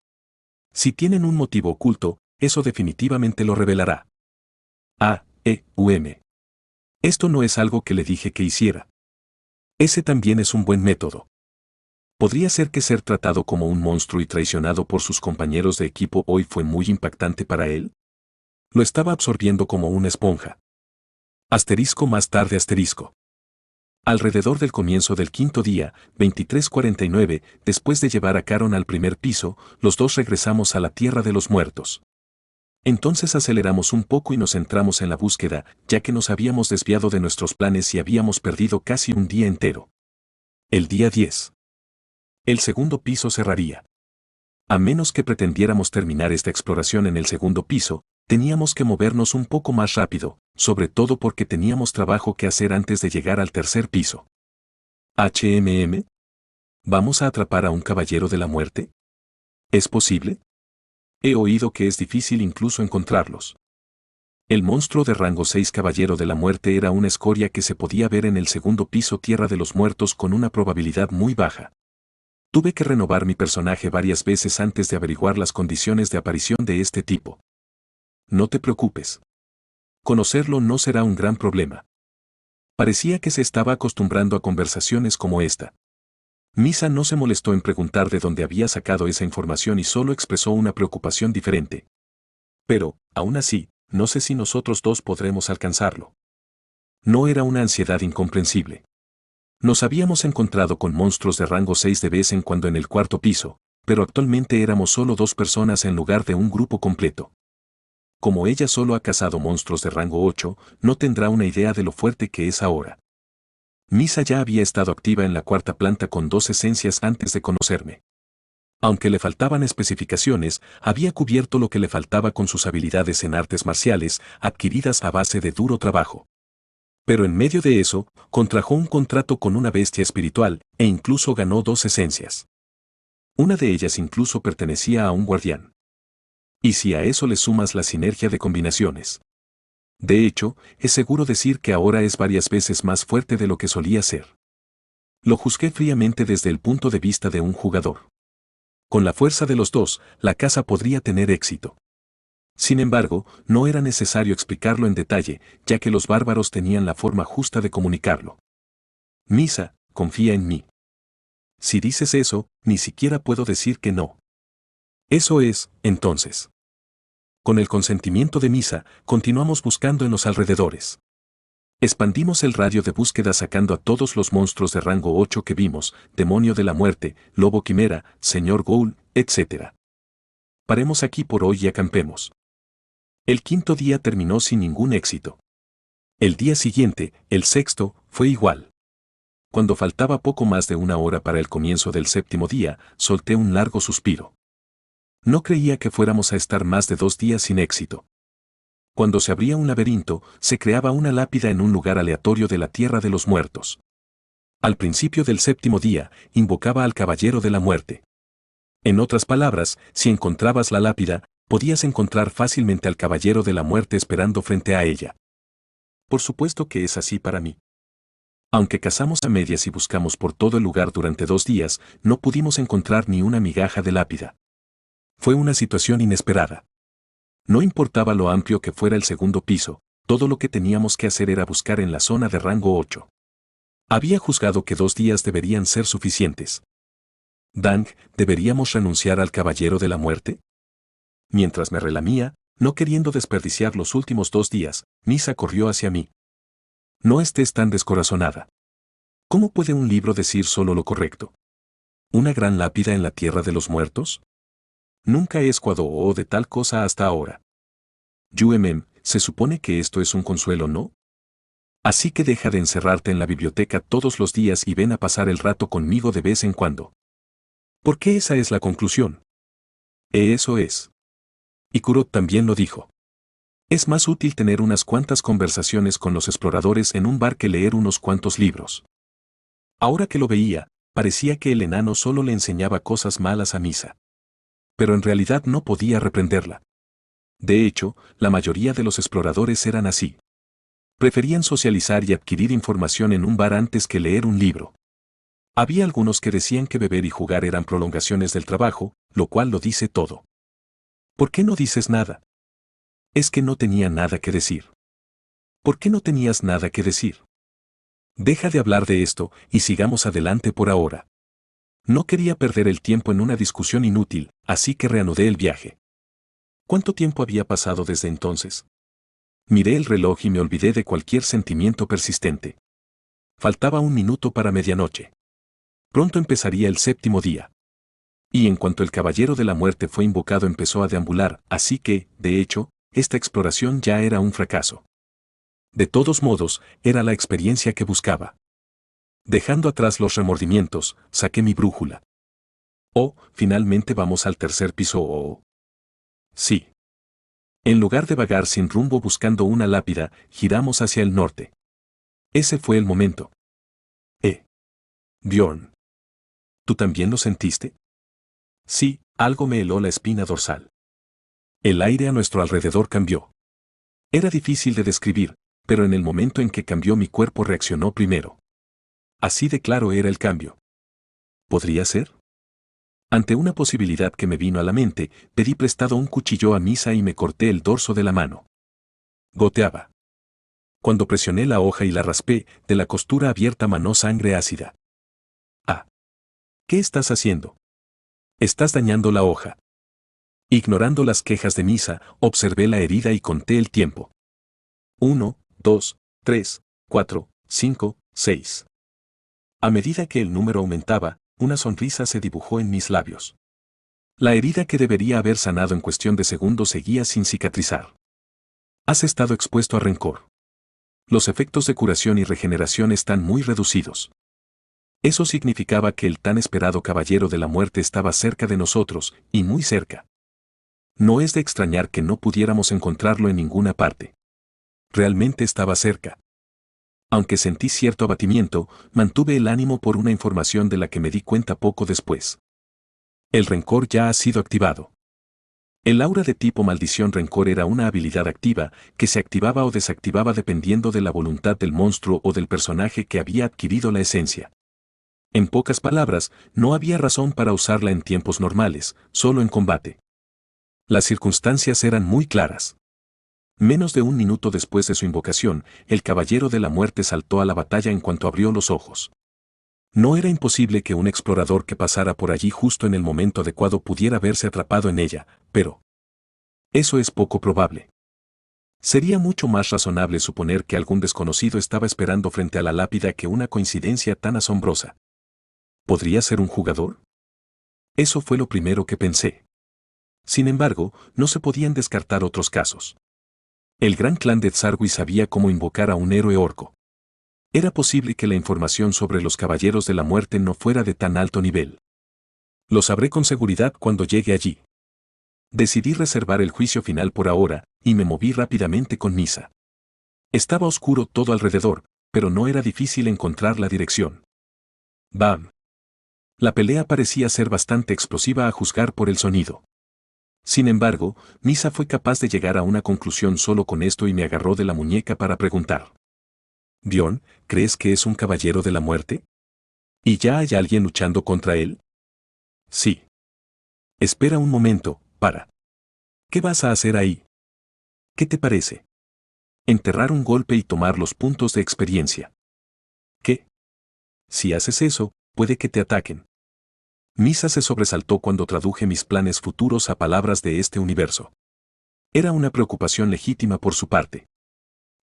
Si tienen un motivo oculto, eso definitivamente lo revelará. Esto no es algo que le dije que hiciera. Ese también es un buen método. ¿Podría ser que ser tratado como un monstruo y traicionado por sus compañeros de equipo hoy fue muy impactante para él? Lo estaba absorbiendo como una esponja. Asterisco más tarde asterisco. Alrededor del comienzo del quinto día, 23:49, después de llevar a Caron al primer piso, los dos regresamos a la Tierra de los Muertos. Entonces aceleramos un poco y nos centramos en la búsqueda, ya que nos habíamos desviado de nuestros planes y habíamos perdido casi un día entero. El día 10. El segundo piso cerraría. A menos que pretendiéramos terminar esta exploración en el segundo piso, teníamos que movernos un poco más rápido, sobre todo porque teníamos trabajo que hacer antes de llegar al tercer piso. ¿Vamos a atrapar a un caballero de la muerte? ¿Es posible? He oído que es difícil incluso encontrarlos. El monstruo de rango 6 Caballero de la Muerte era una escoria que se podía ver en el segundo piso Tierra de los Muertos con una probabilidad muy baja. Tuve que renovar mi personaje varias veces antes de averiguar las condiciones de aparición de este tipo. No te preocupes. Conocerlo no será un gran problema. Parecía que se estaba acostumbrando a conversaciones como esta. Misa no se molestó en preguntar de dónde había sacado esa información y solo expresó una preocupación diferente. Pero, aún así, no sé si nosotros dos podremos alcanzarlo. No era una ansiedad incomprensible. Nos habíamos encontrado con monstruos de rango 6 de vez en cuando en el cuarto piso, pero actualmente éramos solo 2 personas en lugar de un grupo completo. Como ella solo ha cazado monstruos de rango 8, no tendrá una idea de lo fuerte que es ahora. Misa ya había estado activa en la cuarta planta con 2 esencias antes de conocerme. Aunque le faltaban especificaciones, había cubierto lo que le faltaba con sus habilidades en artes marciales, adquiridas a base de duro trabajo. Pero en medio de eso, contrajo un contrato con una bestia espiritual, e incluso ganó 2 esencias. Una de ellas incluso pertenecía a un guardián. Y si a eso le sumas la sinergia de combinaciones. De hecho, es seguro decir que ahora es varias veces más fuerte de lo que solía ser. Lo juzgué fríamente desde el punto de vista de un jugador. Con la fuerza de los dos, la casa podría tener éxito. Sin embargo, no era necesario explicarlo en detalle, ya que los bárbaros tenían la forma justa de comunicarlo. Misa, confía en mí. Si dices eso, ni siquiera puedo decir que no. Eso es, entonces. Con el consentimiento de Misa, continuamos buscando en los alrededores. Expandimos el radio de búsqueda sacando a todos los monstruos de rango 8 que vimos, demonio de la muerte, lobo quimera, señor Ghoul, etc. Paremos aquí por hoy y acampemos. El quinto día terminó sin ningún éxito. El día siguiente, el sexto, fue igual. Cuando faltaba poco más de una hora para el comienzo del séptimo día, solté un largo suspiro. No creía que fuéramos a estar más de 2 días sin éxito. Cuando se abría un laberinto, se creaba una lápida en un lugar aleatorio de la tierra de los muertos. Al principio del séptimo día, invocaba al Caballero de la Muerte. En otras palabras, si encontrabas la lápida, podías encontrar fácilmente al Caballero de la Muerte esperando frente a ella. Por supuesto que es así para mí. Aunque cazamos a medias y buscamos por todo el lugar durante 2 días, no pudimos encontrar ni una migaja de lápida. Fue una situación inesperada. No importaba lo amplio que fuera el segundo piso, todo lo que teníamos que hacer era buscar en la zona de rango 8. Había juzgado que 2 días deberían ser suficientes. Dang, ¿deberíamos renunciar al Caballero de la Muerte? Mientras me relamía, no queriendo desperdiciar los últimos 2 días, Misa corrió hacia mí. No estés tan descorazonada. ¿Cómo puede un libro decir solo lo correcto? ¿Una gran lápida en la tierra de los muertos? Nunca he escuado de tal cosa hasta ahora. Se supone que esto es un consuelo, ¿no? Así que deja de encerrarte en la biblioteca todos los días y ven a pasar el rato conmigo de vez en cuando. ¿Por qué esa es la conclusión? Eso es. Y Kurot también lo dijo. Es más útil tener unas cuantas conversaciones con los exploradores en un bar que leer unos cuantos libros. Ahora que lo veía, parecía que el enano solo le enseñaba cosas malas a Misa. Pero en realidad no podía reprenderla. De hecho, la mayoría de los exploradores eran así. Preferían socializar y adquirir información en un bar antes que leer un libro. Había algunos que decían que beber y jugar eran prolongaciones del trabajo, lo cual lo dice todo. ¿Por qué no dices nada? Es que no tenía nada que decir. ¿Por qué no tenías nada que decir? Deja de hablar de esto y sigamos adelante por ahora. No quería perder el tiempo en una discusión inútil, así que reanudé el viaje. ¿Cuánto tiempo había pasado desde entonces? Miré el reloj y me olvidé de cualquier sentimiento persistente. Faltaba 1 minuto para medianoche. Pronto empezaría el séptimo día. Y en cuanto el Caballero de la Muerte fue invocado empezó a deambular, así que, de hecho, esta exploración ya era un fracaso. De todos modos, era la experiencia que buscaba. Dejando atrás los remordimientos, saqué mi brújula. Finalmente vamos al tercer piso. Sí. En lugar de vagar sin rumbo buscando una lápida, giramos hacia el norte. Ese fue el momento. Bjorn. ¿Tú también lo sentiste? Sí, algo me heló la espina dorsal. El aire a nuestro alrededor cambió. Era difícil de describir, pero en el momento en que cambió mi cuerpo reaccionó primero. Así de claro era el cambio. ¿Podría ser? Ante una posibilidad que me vino a la mente, pedí prestado un cuchillo a Misa y me corté el dorso de la mano. Goteaba. Cuando presioné la hoja y la raspé, de la costura abierta manó sangre ácida. ¿Qué estás haciendo? Estás dañando la hoja. Ignorando las quejas de Misa, observé la herida y conté el tiempo. 1, 2, 3, 4, 5, 6. A medida que el número aumentaba, una sonrisa se dibujó en mis labios. La herida que debería haber sanado en cuestión de segundos seguía sin cicatrizar. Has estado expuesto a rencor. Los efectos de curación y regeneración están muy reducidos. Eso significaba que el tan esperado Caballero de la Muerte estaba cerca de nosotros, y muy cerca. No es de extrañar que no pudiéramos encontrarlo en ninguna parte. Realmente estaba cerca. Aunque sentí cierto abatimiento, mantuve el ánimo por una información de la que me di cuenta poco después. El rencor ya ha sido activado. El aura de tipo maldición rencor era una habilidad activa, que se activaba o desactivaba dependiendo de la voluntad del monstruo o del personaje que había adquirido la esencia. En pocas palabras, no había razón para usarla en tiempos normales, solo en combate. Las circunstancias eran muy claras. Menos de un minuto después de su invocación, el Caballero de la Muerte saltó a la batalla en cuanto abrió los ojos. No era imposible que un explorador que pasara por allí justo en el momento adecuado pudiera verse atrapado en ella, pero eso es poco probable. Sería mucho más razonable suponer que algún desconocido estaba esperando frente a la lápida que una coincidencia tan asombrosa. ¿Podría ser un jugador? Eso fue lo primero que pensé. Sin embargo, no se podían descartar otros casos. El gran clan de Tsarwi sabía cómo invocar a un héroe orco. Era posible que la información sobre los Caballeros de la Muerte no fuera de tan alto nivel. Lo sabré con seguridad cuando llegue allí. Decidí reservar el juicio final por ahora, y me moví rápidamente con Misa. Estaba oscuro todo alrededor, pero no era difícil encontrar la dirección. ¡Bam! La pelea parecía ser bastante explosiva a juzgar por el sonido. Sin embargo, Misa fue capaz de llegar a una conclusión solo con esto y me agarró de la muñeca para preguntar. Dion, ¿crees que es un caballero de la muerte? ¿Y ya hay alguien luchando contra él? Sí. Espera un momento, para. ¿Qué vas a hacer ahí? ¿Qué te parece? Enterrar un golpe y tomar los puntos de experiencia. ¿Qué? Si haces eso, puede que te ataquen. Misa se sobresaltó cuando traduje mis planes futuros a palabras de este universo. Era una preocupación legítima por su parte.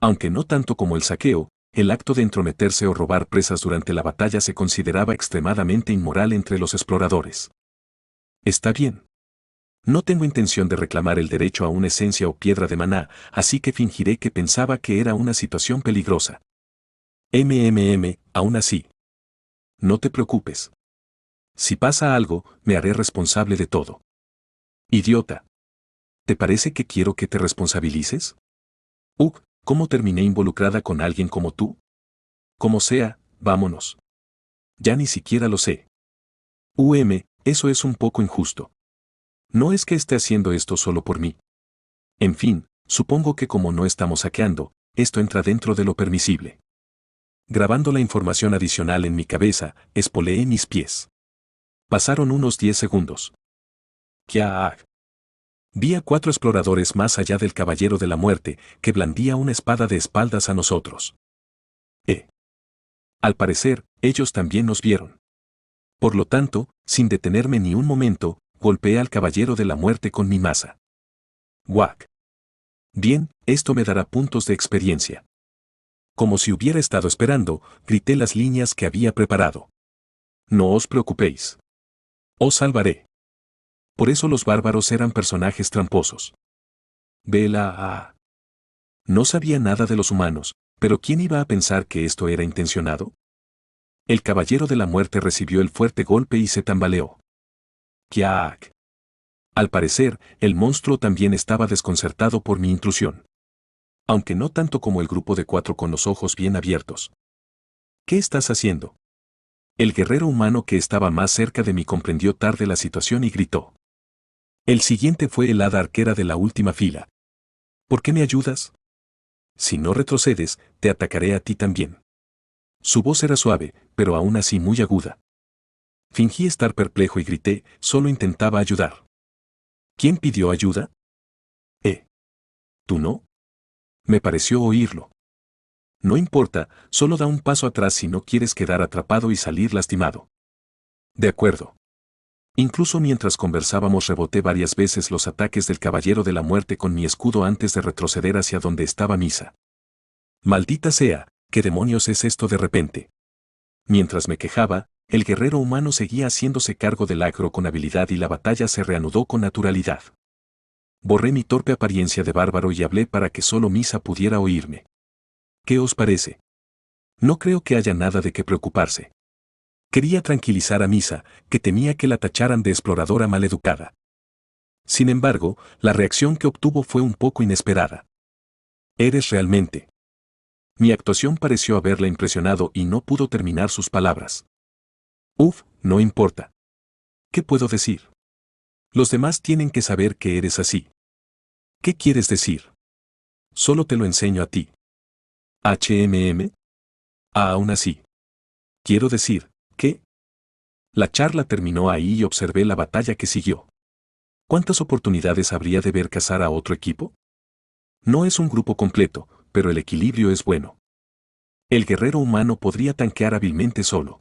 Aunque no tanto como el saqueo, el acto de entrometerse o robar presas durante la batalla se consideraba extremadamente inmoral entre los exploradores. Está bien. No tengo intención de reclamar el derecho a una esencia o piedra de maná, así que fingiré que pensaba que era una situación peligrosa. Aún así. No te preocupes. Si pasa algo, me haré responsable de todo. Idiota. ¿Te parece que quiero que te responsabilices? ¿Cómo terminé involucrada con alguien como tú? Como sea, vámonos. Ya ni siquiera lo sé. Eso es un poco injusto. No es que esté haciendo esto solo por mí. En fin, supongo que como no estamos saqueando, esto entra dentro de lo permisible. Grabando la información adicional en mi cabeza, espoleé mis pies. Pasaron unos 10 segundos. ¡Kiaag! Vi a 4 exploradores más allá del Caballero de la Muerte, que blandía una espada de espaldas a nosotros. Al parecer, ellos también nos vieron. Por lo tanto, sin detenerme ni un momento, golpeé al Caballero de la Muerte con mi maza. ¡Guac! Bien, esto me dará puntos de experiencia. Como si hubiera estado esperando, grité las líneas que había preparado. No os preocupéis. Os salvaré. Por eso los bárbaros eran personajes tramposos. Vela. No sabía nada de los humanos, pero ¿quién iba a pensar que esto era intencionado? El Caballero de la Muerte recibió el fuerte golpe y se tambaleó. ¡Kiaak! Al parecer, el monstruo también estaba desconcertado por mi intrusión. Aunque no tanto como el grupo de 4 con los ojos bien abiertos. ¿Qué estás haciendo? El guerrero humano que estaba más cerca de mí comprendió tarde la situación y gritó. El siguiente fue el hada arquera de la última fila. ¿Por qué me ayudas? Si no retrocedes, te atacaré a ti también. Su voz era suave, pero aún así muy aguda. Fingí estar perplejo y grité, solo intentaba ayudar. ¿Quién pidió ayuda? ¿Tú no? Me pareció oírlo. No importa, solo da un paso atrás si no quieres quedar atrapado y salir lastimado. De acuerdo. Incluso mientras conversábamos reboté varias veces los ataques del Caballero de la Muerte con mi escudo antes de retroceder hacia donde estaba Misa. Maldita sea, ¿qué demonios es esto de repente? Mientras me quejaba, el guerrero humano seguía haciéndose cargo del agro con habilidad y la batalla se reanudó con naturalidad. Borré mi torpe apariencia de bárbaro y hablé para que solo Misa pudiera oírme. ¿Qué os parece? No creo que haya nada de qué preocuparse. Quería tranquilizar a Misa, que temía que la tacharan de exploradora maleducada. Sin embargo, la reacción que obtuvo fue un poco inesperada. ¿Eres realmente? Mi actuación pareció haberla impresionado y no pudo terminar sus palabras. No importa. ¿Qué puedo decir? Los demás tienen que saber que eres así. ¿Qué quieres decir? Solo te lo enseño a ti. Aún así. Quiero decir, ¿qué? La charla terminó ahí y observé la batalla que siguió. ¿Cuántas oportunidades habría de ver cazar a otro equipo? No es un grupo completo, pero el equilibrio es bueno. El guerrero humano podría tanquear hábilmente solo.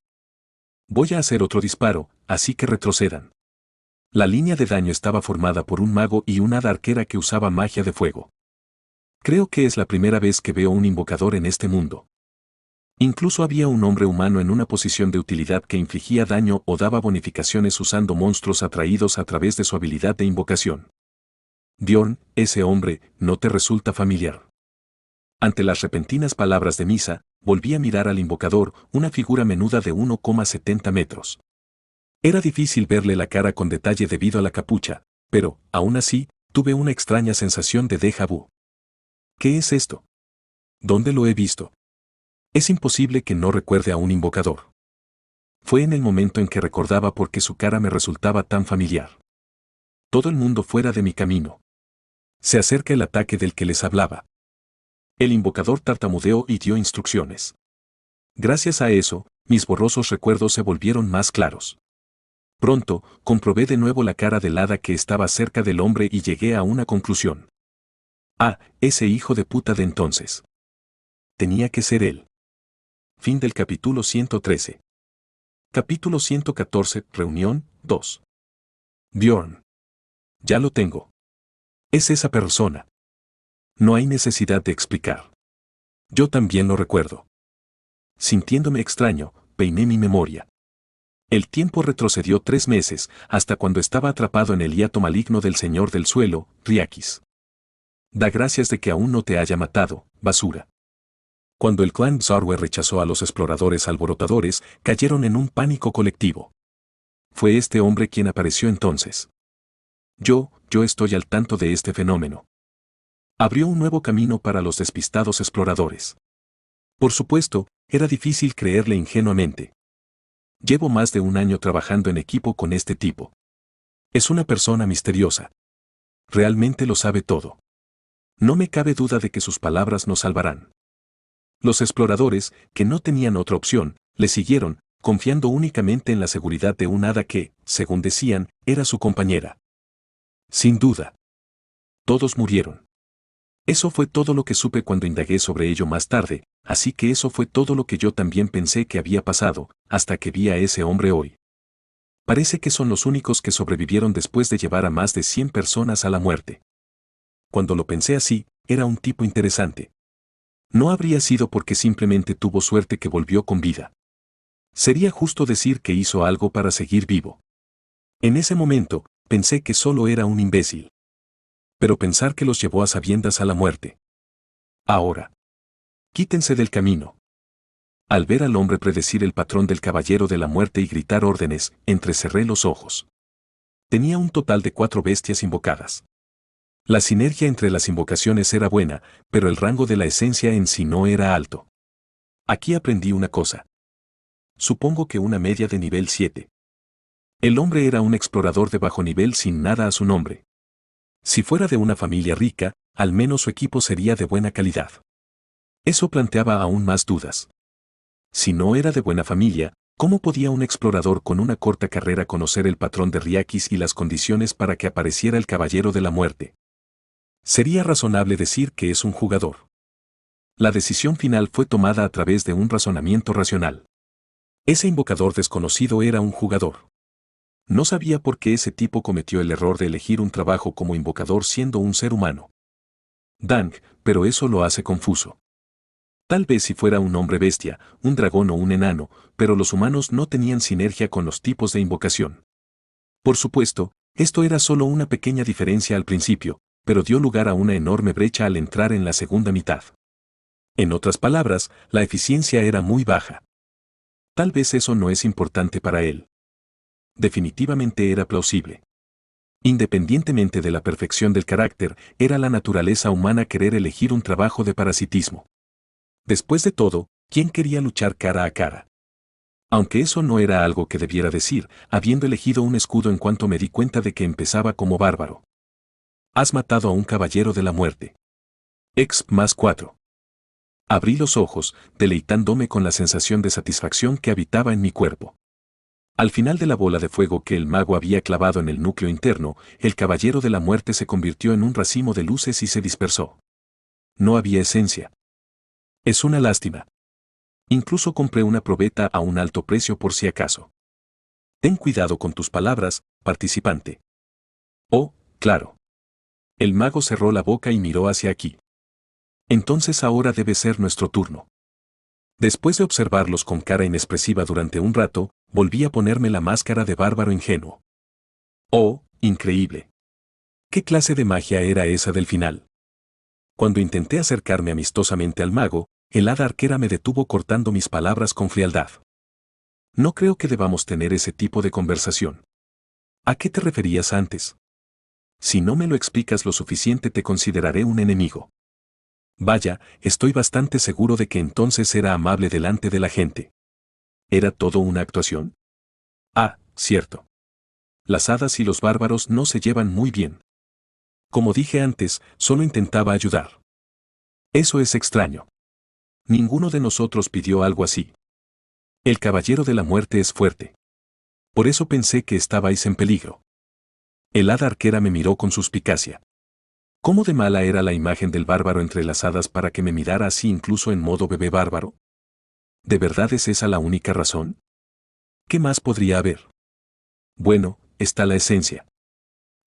Voy a hacer otro disparo, así que retrocedan. La línea de daño estaba formada por un mago y una hada arquera que usaba magia de fuego. Creo que es la primera vez que veo un invocador en este mundo. Incluso había un hombre humano en una posición de utilidad que infligía daño o daba bonificaciones usando monstruos atraídos a través de su habilidad de invocación. Bjorn, ese hombre, ¿no te resulta familiar? Ante las repentinas palabras de Misa, volví a mirar al invocador, una figura menuda de 1,70 metros. Era difícil verle la cara con detalle debido a la capucha, pero, aún así, tuve una extraña sensación de déjà vu. ¿Qué es esto? ¿Dónde lo he visto? Es imposible que no recuerde a un invocador. Fue en el momento en que recordaba por qué su cara me resultaba tan familiar. Todo el mundo fuera de mi camino. Se acerca el ataque del que les hablaba. El invocador tartamudeó y dio instrucciones. Gracias a eso, mis borrosos recuerdos se volvieron más claros. Pronto, comprobé de nuevo la cara del hada que estaba cerca del hombre y llegué a una conclusión. Ah, ese hijo de puta de entonces. Tenía que ser él. Fin del capítulo 113. Capítulo 114, Reunión 2. Bjorn. Ya lo tengo. Es esa persona. No hay necesidad de explicar. Yo también lo recuerdo. Sintiéndome extraño, peiné mi memoria. El tiempo retrocedió 3 meses, hasta cuando estaba atrapado en el hiato maligno del Señor del Suelo, Riakis. Da gracias de que aún no te haya matado, basura. Cuando el clan Zarwe rechazó a los exploradores alborotadores, cayeron en un pánico colectivo. Fue este hombre quien apareció entonces. Yo estoy al tanto de este fenómeno. Abrió un nuevo camino para los despistados exploradores. Por supuesto, era difícil creerle ingenuamente. Llevo más de un año trabajando en equipo con este tipo. Es una persona misteriosa. Realmente lo sabe todo. No me cabe duda de que sus palabras nos salvarán. Los exploradores, que no tenían otra opción, le siguieron, confiando únicamente en la seguridad de un hada que, según decían, era su compañera. Sin duda. Todos murieron. Eso fue todo lo que supe cuando indagué sobre ello más tarde, así que eso fue todo lo que yo también pensé que había pasado, hasta que vi a ese hombre hoy. Parece que son los únicos que sobrevivieron después de llevar a más de 100 personas a la muerte. Cuando lo pensé así, era un tipo interesante. No habría sido porque simplemente tuvo suerte que volvió con vida. Sería justo decir que hizo algo para seguir vivo. En ese momento, pensé que solo era un imbécil. Pero pensar que los llevó a sabiendas a la muerte. Ahora. Quítense del camino. Al ver al hombre predecir el patrón del caballero de la muerte y gritar órdenes, entrecerré los ojos. Tenía un total de 4 bestias invocadas. La sinergia entre las invocaciones era buena, pero el rango de la esencia en sí no era alto. Aquí aprendí una cosa. Supongo que una media de nivel 7. El hombre era un explorador de bajo nivel sin nada a su nombre. Si fuera de una familia rica, al menos su equipo sería de buena calidad. Eso planteaba aún más dudas. Si no era de buena familia, ¿cómo podía un explorador con una corta carrera conocer el patrón de Riakis y las condiciones para que apareciera el caballero de la muerte? Sería razonable decir que es un jugador. La decisión final fue tomada a través de un razonamiento racional. Ese invocador desconocido era un jugador. No sabía por qué ese tipo cometió el error de elegir un trabajo como invocador siendo un ser humano. Dang, pero eso lo hace confuso. Tal vez si fuera un hombre bestia, un dragón o un enano, pero los humanos no tenían sinergia con los tipos de invocación. Por supuesto, esto era solo una pequeña diferencia al principio, pero dio lugar a una enorme brecha al entrar en la segunda mitad. En otras palabras, la eficiencia era muy baja. Tal vez eso no es importante para él. Definitivamente era plausible. Independientemente de la perfección del carácter, era la naturaleza humana querer elegir un trabajo de parasitismo. Después de todo, ¿quién quería luchar cara a cara? Aunque eso no era algo que debiera decir, habiendo elegido un escudo en cuanto me di cuenta de que empezaba como bárbaro. Has matado a un caballero de la muerte. Exp más 4. Abrí los ojos, deleitándome con la sensación de satisfacción que habitaba en mi cuerpo. Al final de la bola de fuego que el mago había clavado en el núcleo interno, el caballero de la muerte se convirtió en un racimo de luces y se dispersó. No había esencia. Es una lástima. Incluso compré una probeta a un alto precio por si acaso. Ten cuidado con tus palabras, participante. Oh, claro. El mago cerró la boca y miró hacia aquí. Entonces ahora debe ser nuestro turno. Después de observarlos con cara inexpresiva durante un rato, volví a ponerme la máscara de bárbaro ingenuo. Oh, increíble. ¿Qué clase de magia era esa del final? Cuando intenté acercarme amistosamente al mago, el hada arquera me detuvo cortando mis palabras con frialdad. No creo que debamos tener ese tipo de conversación. ¿A qué te referías antes? Si no me lo explicas lo suficiente te consideraré un enemigo. Vaya, estoy bastante seguro de que entonces era amable delante de la gente. ¿Era todo una actuación? Ah, cierto. Las hadas y los bárbaros no se llevan muy bien. Como dije antes, solo intentaba ayudar. Eso es extraño. Ninguno de nosotros pidió algo así. El caballero de la muerte es fuerte. Por eso pensé que estabais en peligro. El hada arquera me miró con suspicacia. ¿Cómo de mala era la imagen del bárbaro entre las hadas para que me mirara así incluso en modo bebé bárbaro? ¿De verdad es esa la única razón? ¿Qué más podría haber? Bueno, está la esencia.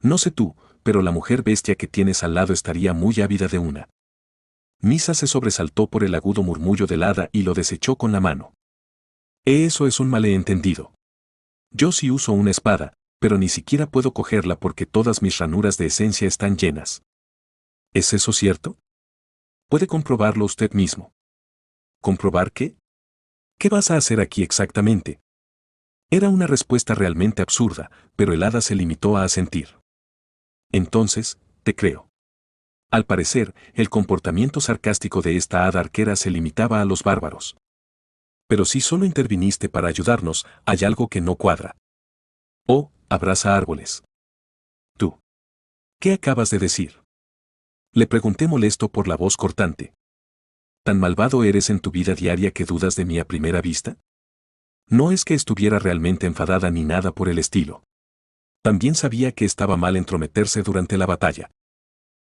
No sé tú, pero la mujer bestia que tienes al lado estaría muy ávida de una. Misa se sobresaltó por el agudo murmullo del hada y lo desechó con la mano. Eso es un malentendido. Yo sí uso una espada, pero ni siquiera puedo cogerla porque todas mis ranuras de esencia están llenas. ¿Es eso cierto? Puede comprobarlo usted mismo. ¿Comprobar qué? ¿Qué vas a hacer aquí exactamente? Era una respuesta realmente absurda, pero el hada se limitó a asentir. Entonces, te creo. Al parecer, el comportamiento sarcástico de esta hada arquera se limitaba a los bárbaros. Pero si solo interviniste para ayudarnos, hay algo que no cuadra. Oh, abraza árboles. Tú. ¿Qué acabas de decir? Le pregunté molesto por la voz cortante. ¿Tan malvado eres en tu vida diaria que dudas de mí a primera vista? No es que estuviera realmente enfadada ni nada por el estilo. También sabía que estaba mal entrometerse durante la batalla.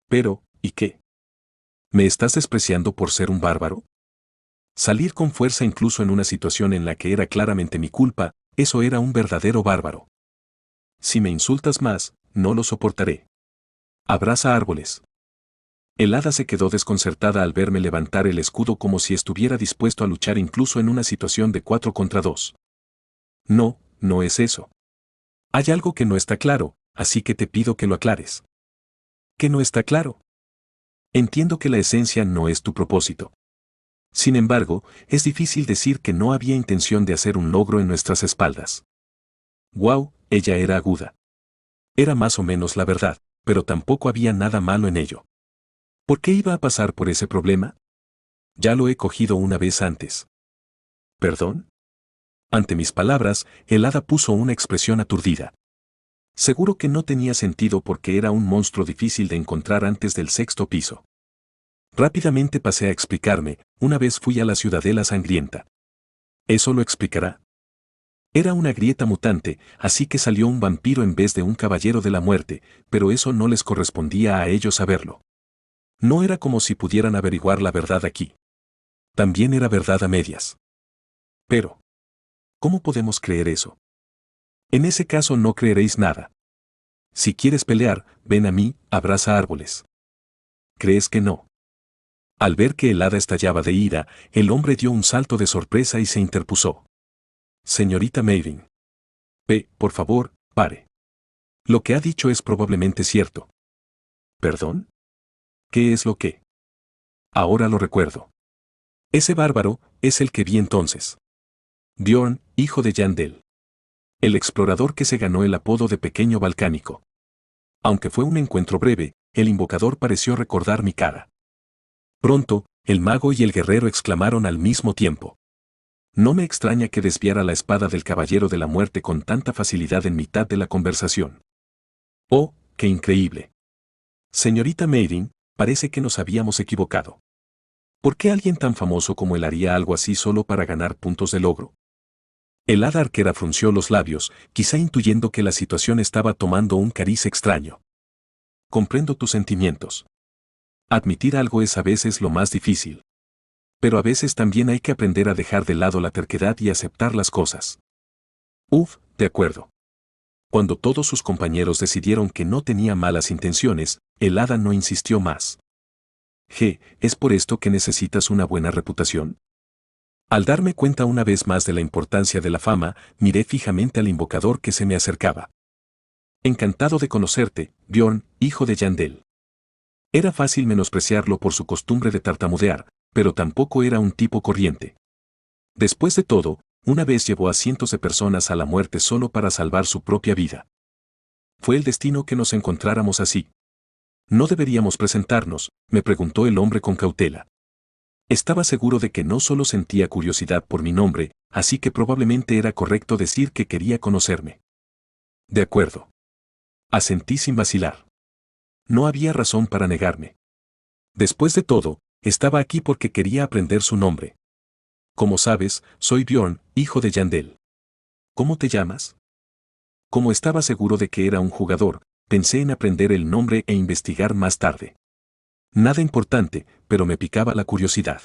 Pero, ¿y qué? ¿Me estás despreciando por ser un bárbaro? Salir con fuerza incluso en una situación en la que era claramente mi culpa, eso era un verdadero bárbaro. Si me insultas más, no lo soportaré. Abraza árboles. El hada se quedó desconcertada al verme levantar el escudo como si estuviera dispuesto a luchar incluso en una situación de 4 contra 2. No, no es eso. Hay algo que no está claro, así que te pido que lo aclares. ¿Qué no está claro? Entiendo que la esencia no es tu propósito. Sin embargo, es difícil decir que no había intención de hacer un logro en nuestras espaldas. Wow, ella era aguda. Era más o menos la verdad, pero tampoco había nada malo en ello. ¿Por qué iba a pasar por ese problema? Ya lo he cogido una vez antes. ¿Perdón? Ante mis palabras, el hada puso una expresión aturdida. Seguro que no tenía sentido porque era un monstruo difícil de encontrar antes del 6.º piso. Rápidamente pasé a explicarme, una vez fui a la Ciudadela Sangrienta. ¿Eso lo explicará? Era una grieta mutante, así que salió un vampiro en vez de un caballero de la muerte, pero eso no les correspondía a ellos saberlo. No era como si pudieran averiguar la verdad aquí. También era verdad a medias. Pero, ¿cómo podemos creer eso? En ese caso no creeréis nada. Si quieres pelear, ven a mí, abraza árboles. ¿Crees que no? Al ver que el hada estallaba de ira, el hombre dio un salto de sorpresa y se interpuso. Señorita Maven. Por favor, pare. Lo que ha dicho es probablemente cierto. ¿Perdón? ¿Qué es lo que? Ahora lo recuerdo. Ese bárbaro es el que vi entonces. Bjorn, hijo de Yandel. El explorador que se ganó el apodo de Pequeño Balcánico. Aunque fue un encuentro breve, el invocador pareció recordar mi cara. Pronto, el mago y el guerrero exclamaron al mismo tiempo. No me extraña que desviara la espada del caballero de la muerte con tanta facilidad en mitad de la conversación. ¡Oh, qué increíble! Señorita Maiden, parece que nos habíamos equivocado. ¿Por qué alguien tan famoso como él haría algo así solo para ganar puntos de logro? El hada arquera frunció los labios, quizá intuyendo que la situación estaba tomando un cariz extraño. Comprendo tus sentimientos. Admitir algo es a veces lo más difícil. Pero a veces también hay que aprender a dejar de lado la terquedad y aceptar las cosas. De acuerdo. Cuando todos sus compañeros decidieron que no tenía malas intenciones, el hada no insistió más. ¿Es por esto que necesitas una buena reputación? Al darme cuenta una vez más de la importancia de la fama, miré fijamente al invocador que se me acercaba. Encantado de conocerte, Bjorn, hijo de Yandel. Era fácil menospreciarlo por su costumbre de tartamudear, pero tampoco era un tipo corriente. Después de todo, una vez llevó a cientos de personas a la muerte solo para salvar su propia vida. Fue el destino que nos encontráramos así. ¿No deberíamos presentarnos?, me preguntó el hombre con cautela. Estaba seguro de que no solo sentía curiosidad por mi nombre, así que probablemente era correcto decir que quería conocerme. De acuerdo. Asentí sin vacilar. No había razón para negarme. Después de todo, estaba aquí porque quería aprender su nombre. Como sabes, soy Bjorn, hijo de Yandel. ¿Cómo te llamas? Como estaba seguro de que era un jugador, pensé en aprender el nombre e investigar más tarde. Nada importante, pero me picaba la curiosidad.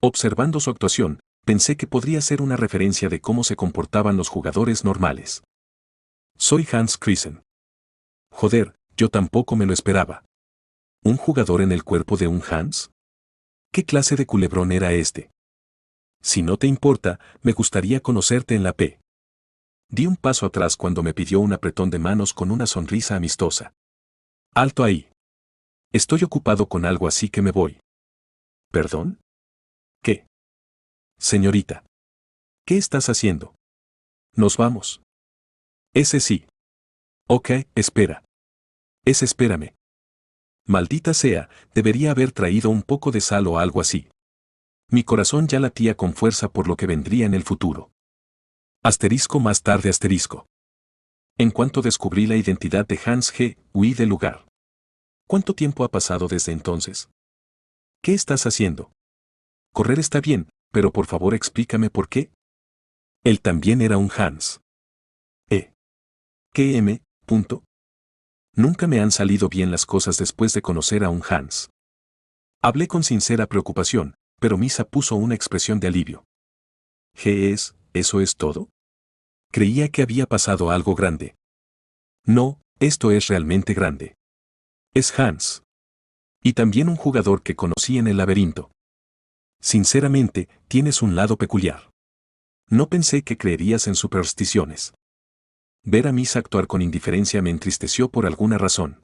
Observando su actuación, pensé que podría ser una referencia de cómo se comportaban los jugadores normales. Soy Hans Christen. Joder, yo tampoco me lo esperaba. ¿Un jugador en el cuerpo de un Hans? ¿Qué clase de culebrón era este? Si no te importa, me gustaría conocerte en la P. Di un paso atrás cuando me pidió un apretón de manos con una sonrisa amistosa. Alto ahí. Estoy ocupado con algo así que me voy. ¿Perdón? ¿Qué? Señorita. ¿Qué estás haciendo? Nos vamos. Ese sí. Ok, espera. Espérame. Maldita sea, debería haber traído un poco de sal o algo así. Mi corazón ya latía con fuerza por lo que vendría en el futuro. Asterisco más tarde asterisco. En cuanto descubrí la identidad de Hans G., huí del lugar. ¿Cuánto tiempo ha pasado desde entonces? ¿Qué estás haciendo? Correr está bien, pero por favor explícame por qué. Él también era un Hans. ¿Qué M? Nunca me han salido bien las cosas después de conocer a un Hans. Hablé con sincera preocupación, pero Misa puso una expresión de alivio. ¿Eso es todo? Creía que había pasado algo grande. No, esto es realmente grande. Es Hans. Y también un jugador que conocí en el laberinto. Sinceramente, tienes un lado peculiar. No pensé que creerías en supersticiones. Ver a Misa actuar con indiferencia me entristeció por alguna razón.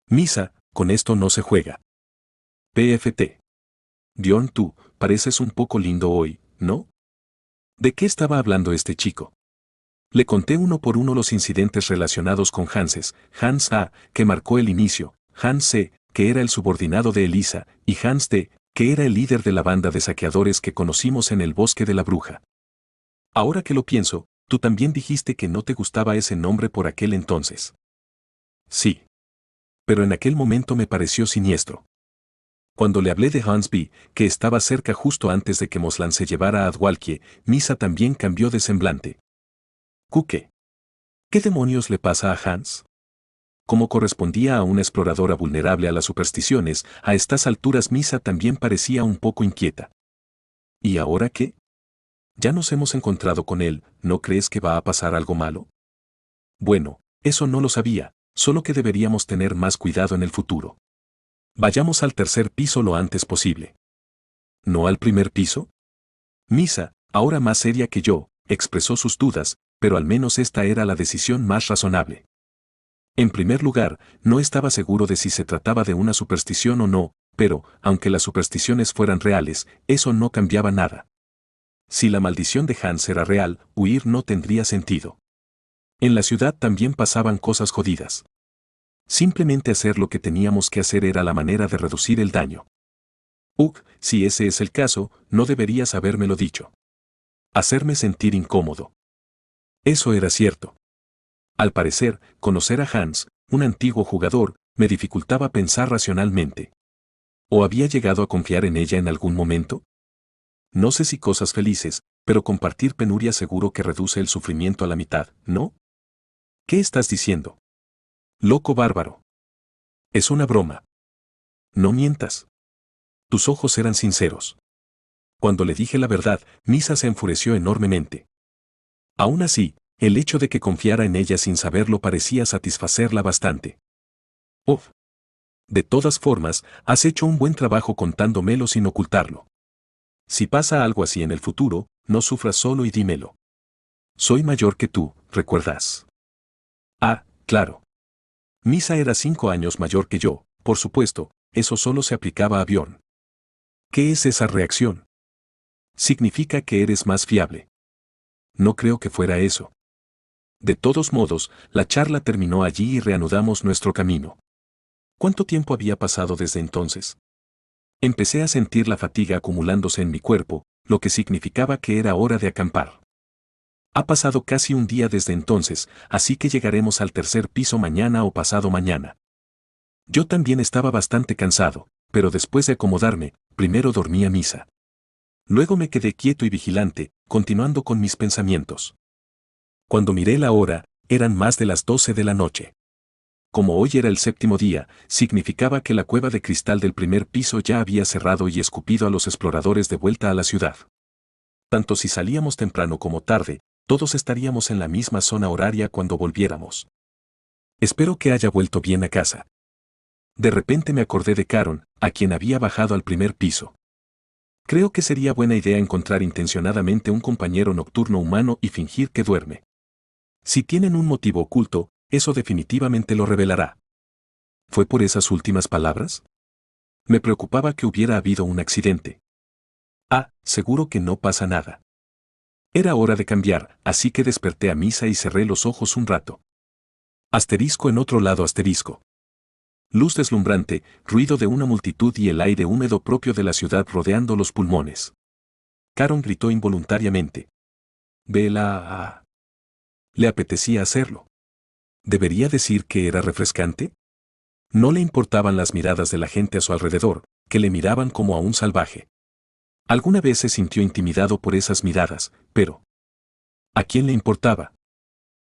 Misa, con esto no se juega. PFT. Dion, tú, pareces un poco lindo hoy, ¿no? ¿De qué estaba hablando este chico? Le conté uno por uno los incidentes relacionados con Hanses, Hans A., que marcó el inicio, Hans C., que era el subordinado de Elisa, y Hans D., que era el líder de la banda de saqueadores que conocimos en el bosque de la bruja. Ahora que lo pienso, tú también dijiste que no te gustaba ese nombre por aquel entonces. Sí. Pero en aquel momento me pareció siniestro. Cuando le hablé de Hans B., que estaba cerca justo antes de que Moslan se llevara a Adwalkie, Misa también cambió de semblante. ¿Qué? ¿Qué demonios le pasa a Hans? Como correspondía a una exploradora vulnerable a las supersticiones, a estas alturas Misa también parecía un poco inquieta. ¿Y ahora qué? Ya nos hemos encontrado con él, ¿no crees que va a pasar algo malo? Bueno, eso no lo sabía, solo que deberíamos tener más cuidado en el futuro. Vayamos al tercer piso lo antes posible. ¿No al primer piso? Misa, ahora más seria que yo, expresó sus dudas, pero al menos esta era la decisión más razonable. En primer lugar, no estaba seguro de si se trataba de una superstición o no, pero, aunque las supersticiones fueran reales, eso no cambiaba nada. Si la maldición de Hans era real, huir no tendría sentido. En la ciudad también pasaban cosas jodidas. Simplemente hacer lo que teníamos que hacer era la manera de reducir el daño. Si ese es el caso, no deberías habérmelo dicho. Hacerme sentir incómodo. Eso era cierto. Al parecer, conocer a Hans, un antiguo jugador, me dificultaba pensar racionalmente. ¿O había llegado a confiar en ella en algún momento? No sé si cosas felices, Pero compartir penuria seguro que reduce el sufrimiento a la mitad, ¿no? ¿Qué estás diciendo? Loco bárbaro. Es una broma. No mientas. Tus ojos eran sinceros. Cuando le dije la verdad, Misa se enfureció enormemente. Aún así, el hecho de que confiara en ella sin saberlo parecía satisfacerla bastante. Oh. De todas formas, has hecho un buen trabajo contándomelo sin ocultarlo. Si pasa algo así en el futuro, no sufras solo y dímelo. Soy mayor que tú, ¿recuerdas? Ah, claro. Misa era 5 años mayor que yo, por supuesto, eso solo se aplicaba a Bjorn. ¿Qué es esa reacción? Significa que eres más fiable. No creo que fuera eso. De todos modos, la charla terminó allí y reanudamos nuestro camino. ¿Cuánto tiempo había pasado desde entonces? Empecé a sentir la fatiga acumulándose en mi cuerpo, lo que significaba que era hora de acampar. Ha pasado casi un día desde entonces, así que llegaremos al tercer piso mañana o pasado mañana. Yo también estaba bastante cansado, pero después de acomodarme, primero dormí a Misa. Luego me quedé quieto y vigilante, continuando con mis pensamientos. Cuando miré la hora, eran más de las 12 de la noche. Como hoy era el séptimo día, significaba que la cueva de cristal del primer piso ya había cerrado y escupido a los exploradores de vuelta a la ciudad. Tanto si salíamos temprano como tarde, todos estaríamos en la misma zona horaria cuando volviéramos. Espero que haya vuelto bien a casa. De repente me acordé de Caron, a quien había bajado al primer piso. Creo que sería buena idea encontrar intencionadamente un compañero nocturno humano y fingir que duerme. Si tienen un motivo oculto, eso definitivamente lo revelará. ¿Fue por esas últimas palabras? Me preocupaba que hubiera habido un accidente. Ah, seguro que no pasa nada. Era hora de cambiar, así que desperté a Misa y cerré los ojos un rato. Asterisco en otro lado asterisco. Luz deslumbrante, ruido de una multitud y el aire húmedo propio de la ciudad rodeando los pulmones. Caron gritó involuntariamente. Vela. Le apetecía hacerlo. ¿Debería decir que era refrescante? No le importaban las miradas de la gente a su alrededor, que le miraban como a un salvaje. Alguna vez se sintió intimidado por esas miradas, pero ¿a quién le importaba?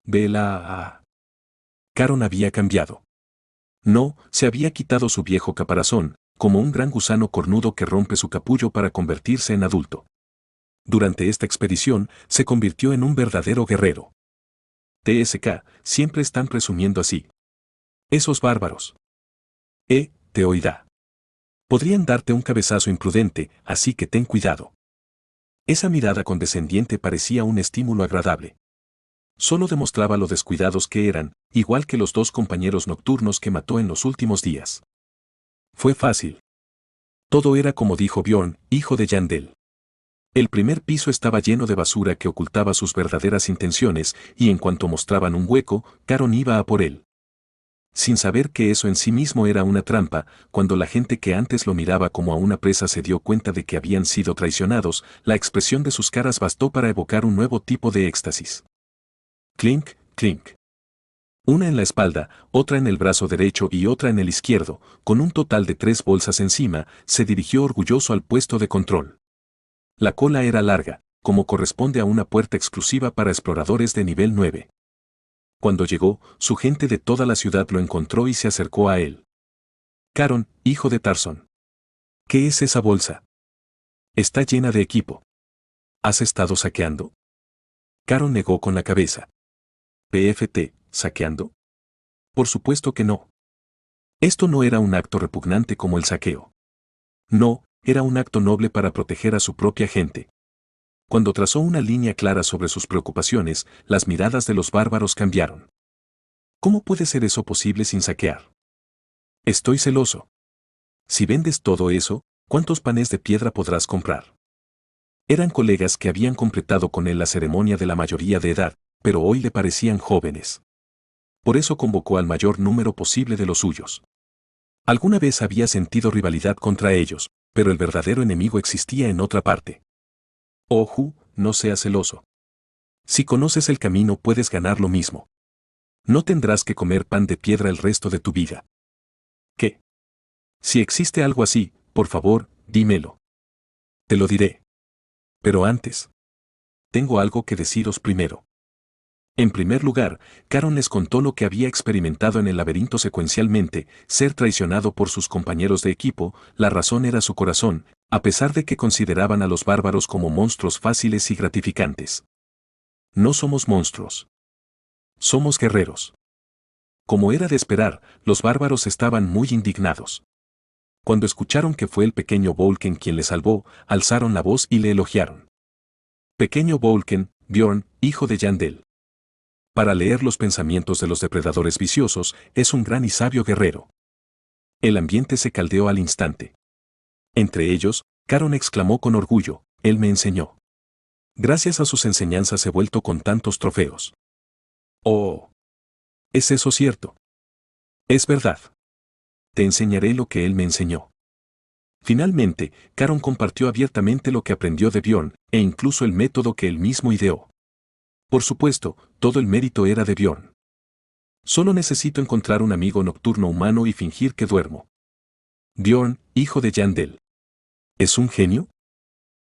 Vela. Caron había cambiado. No, se había quitado su viejo caparazón, como un gran gusano cornudo que rompe su capullo para convertirse en adulto. Durante esta expedición, se convirtió en un verdadero guerrero. TSK, siempre están presumiendo así. Esos bárbaros. Te oirá. Podrían darte un cabezazo imprudente, así que ten cuidado. Esa mirada condescendiente parecía un estímulo agradable. Solo demostraba lo descuidados que eran, igual que los 2 compañeros nocturnos que mató en los últimos días. Fue fácil. Todo era como dijo Bjorn, hijo de Yandel. El primer piso estaba lleno de basura que ocultaba sus verdaderas intenciones, y en cuanto mostraban un hueco, Caron iba a por él. Sin saber que eso en sí mismo era una trampa, cuando la gente que antes lo miraba como a una presa se dio cuenta de que habían sido traicionados, la expresión de sus caras bastó para evocar un nuevo tipo de éxtasis. Clink, clink. Una en la espalda, otra en el brazo derecho y otra en el izquierdo, con un total de 3 bolsas encima, se dirigió orgulloso al puesto de control. La cola era larga, como corresponde a una puerta exclusiva para exploradores de nivel 9. Cuando llegó, su gente de toda la ciudad lo encontró y se acercó a él. Caron, hijo de Tarzón. ¿Qué es esa bolsa? Está llena de equipo. ¿Has estado saqueando? Caron negó con la cabeza. PFT, ¿saqueando? Por supuesto que no. Esto no era un acto repugnante como el saqueo. No, era un acto noble para proteger a su propia gente. Cuando trazó una línea clara sobre sus preocupaciones, las miradas de los bárbaros cambiaron. ¿Cómo puede ser eso posible sin saquear? Estoy celoso. Si vendes todo eso, ¿cuántos panes de piedra podrás comprar? Eran colegas que habían completado con él la ceremonia de la mayoría de edad, pero hoy le parecían jóvenes. Por eso convocó al mayor número posible de los suyos. Alguna vez había sentido rivalidad contra ellos, pero el verdadero enemigo existía en otra parte. Oju, no seas celoso. Si conoces el camino puedes ganar lo mismo. No tendrás que comer pan de piedra el resto de tu vida. ¿Qué? Si existe algo así, por favor, dímelo. Te lo diré. Pero antes. tengo algo que deciros primero. En primer lugar, Caron les contó lo que había experimentado en el laberinto secuencialmente, ser traicionado por sus compañeros de equipo, la razón era su corazón, a pesar de que consideraban a los bárbaros como monstruos fáciles y gratificantes. No somos monstruos. Somos guerreros. Como era de esperar, los bárbaros estaban muy indignados. Cuando escucharon que fue el pequeño Volken quien le salvó, alzaron la voz y le elogiaron. Pequeño Volken, Bjorn, hijo de Yandel. Para leer los pensamientos de los depredadores viciosos, es un gran y sabio guerrero. El ambiente se caldeó al instante. Entre ellos, Caron exclamó con orgullo, él me enseñó. Gracias a sus enseñanzas he vuelto con tantos trofeos. Oh. ¿Es eso cierto? Es verdad. Te enseñaré lo que él me enseñó. Finalmente, Caron compartió abiertamente lo que aprendió de Bjorn, e incluso el método que él mismo ideó. Por supuesto, todo el mérito era de Bjorn. Solo necesito encontrar un amigo nocturno humano y fingir que duermo. Bjorn, hijo de Yandel. ¿Es un genio?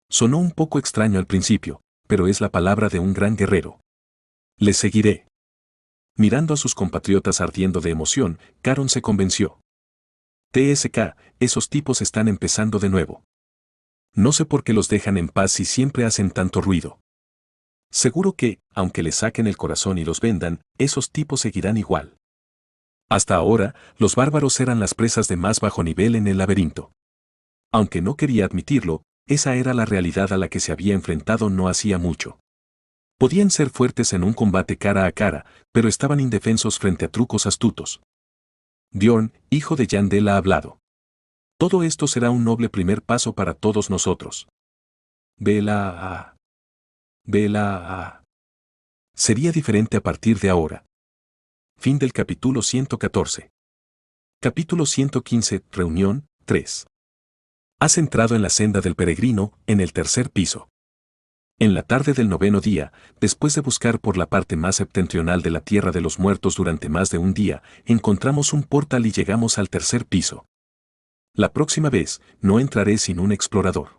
Sonó un poco extraño al principio, pero es la palabra de un gran guerrero. Le seguiré. Mirando a sus compatriotas ardiendo de emoción, Caron se convenció. TSK, esos tipos están empezando de nuevo. No sé por qué los dejan en paz si siempre hacen tanto ruido. Seguro que, aunque les saquen el corazón y los vendan, esos tipos seguirán igual. Hasta ahora, los bárbaros eran las presas de más bajo nivel en el laberinto. Aunque no quería admitirlo, esa era la realidad a la que se había enfrentado no hacía mucho. Podían ser fuertes en un combate cara a cara, pero estaban indefensos frente a trucos astutos. Bjorn, hijo de Yandel, ha hablado. Todo esto será un noble primer paso para todos nosotros. Vela. Sería diferente a partir de ahora. Fin del capítulo 114. Capítulo 115, Reunión, 3. Has entrado en la senda del peregrino, en el tercer piso. En la tarde del noveno día, después de buscar por la parte más septentrional de la Tierra de los Muertos durante más de un día, encontramos un portal y llegamos al tercer piso. La próxima vez, no entraré sin un explorador.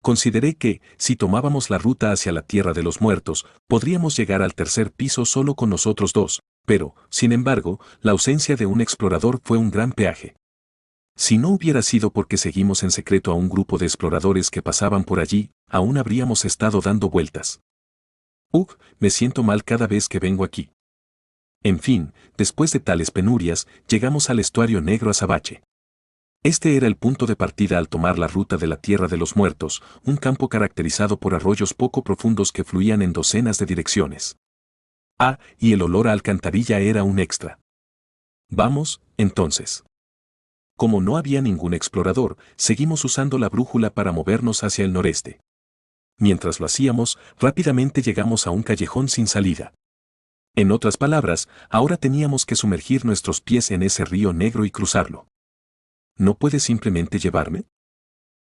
Consideré que, si tomábamos la ruta hacia la Tierra de los Muertos, podríamos llegar al tercer piso solo con nosotros dos, pero, sin embargo, la ausencia de un explorador fue un gran peaje. Si no hubiera sido porque seguimos en secreto a un grupo de exploradores que pasaban por allí, aún habríamos estado dando vueltas. Me siento mal cada vez que vengo aquí. En fin, después de tales penurias, llegamos al estuario negro Azabache. Este era el punto de partida al tomar la ruta de la Tierra de los Muertos, un campo caracterizado por arroyos poco profundos que fluían en docenas de direcciones. Y el olor a alcantarilla era un extra. Vamos, entonces. Como no había ningún explorador, seguimos usando la brújula para movernos hacia el noreste. Mientras lo hacíamos, rápidamente llegamos a un callejón sin salida. En otras palabras, ahora teníamos que sumergir nuestros pies en ese río negro y cruzarlo. ¿No puedes simplemente llevarme?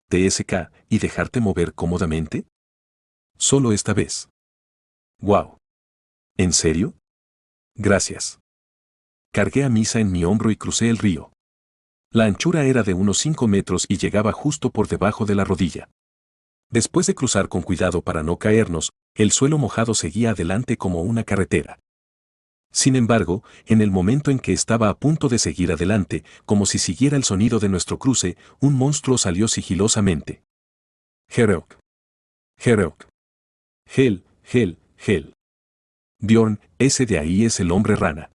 TSK, y dejarte mover cómodamente? Solo esta vez. ¡Wow! ¿En serio? Gracias. Cargué a Misa en mi hombro y crucé el río. La anchura era de unos 5 metros y llegaba justo por debajo de la rodilla. Después de cruzar con cuidado para no caernos, el suelo mojado seguía adelante como una carretera. Sin embargo, en el momento en que estaba a punto de seguir adelante, como si siguiera el sonido de nuestro cruce, un monstruo salió sigilosamente. Heroic. Heroic. Hel. Bjorn, ese de ahí es el hombre rana.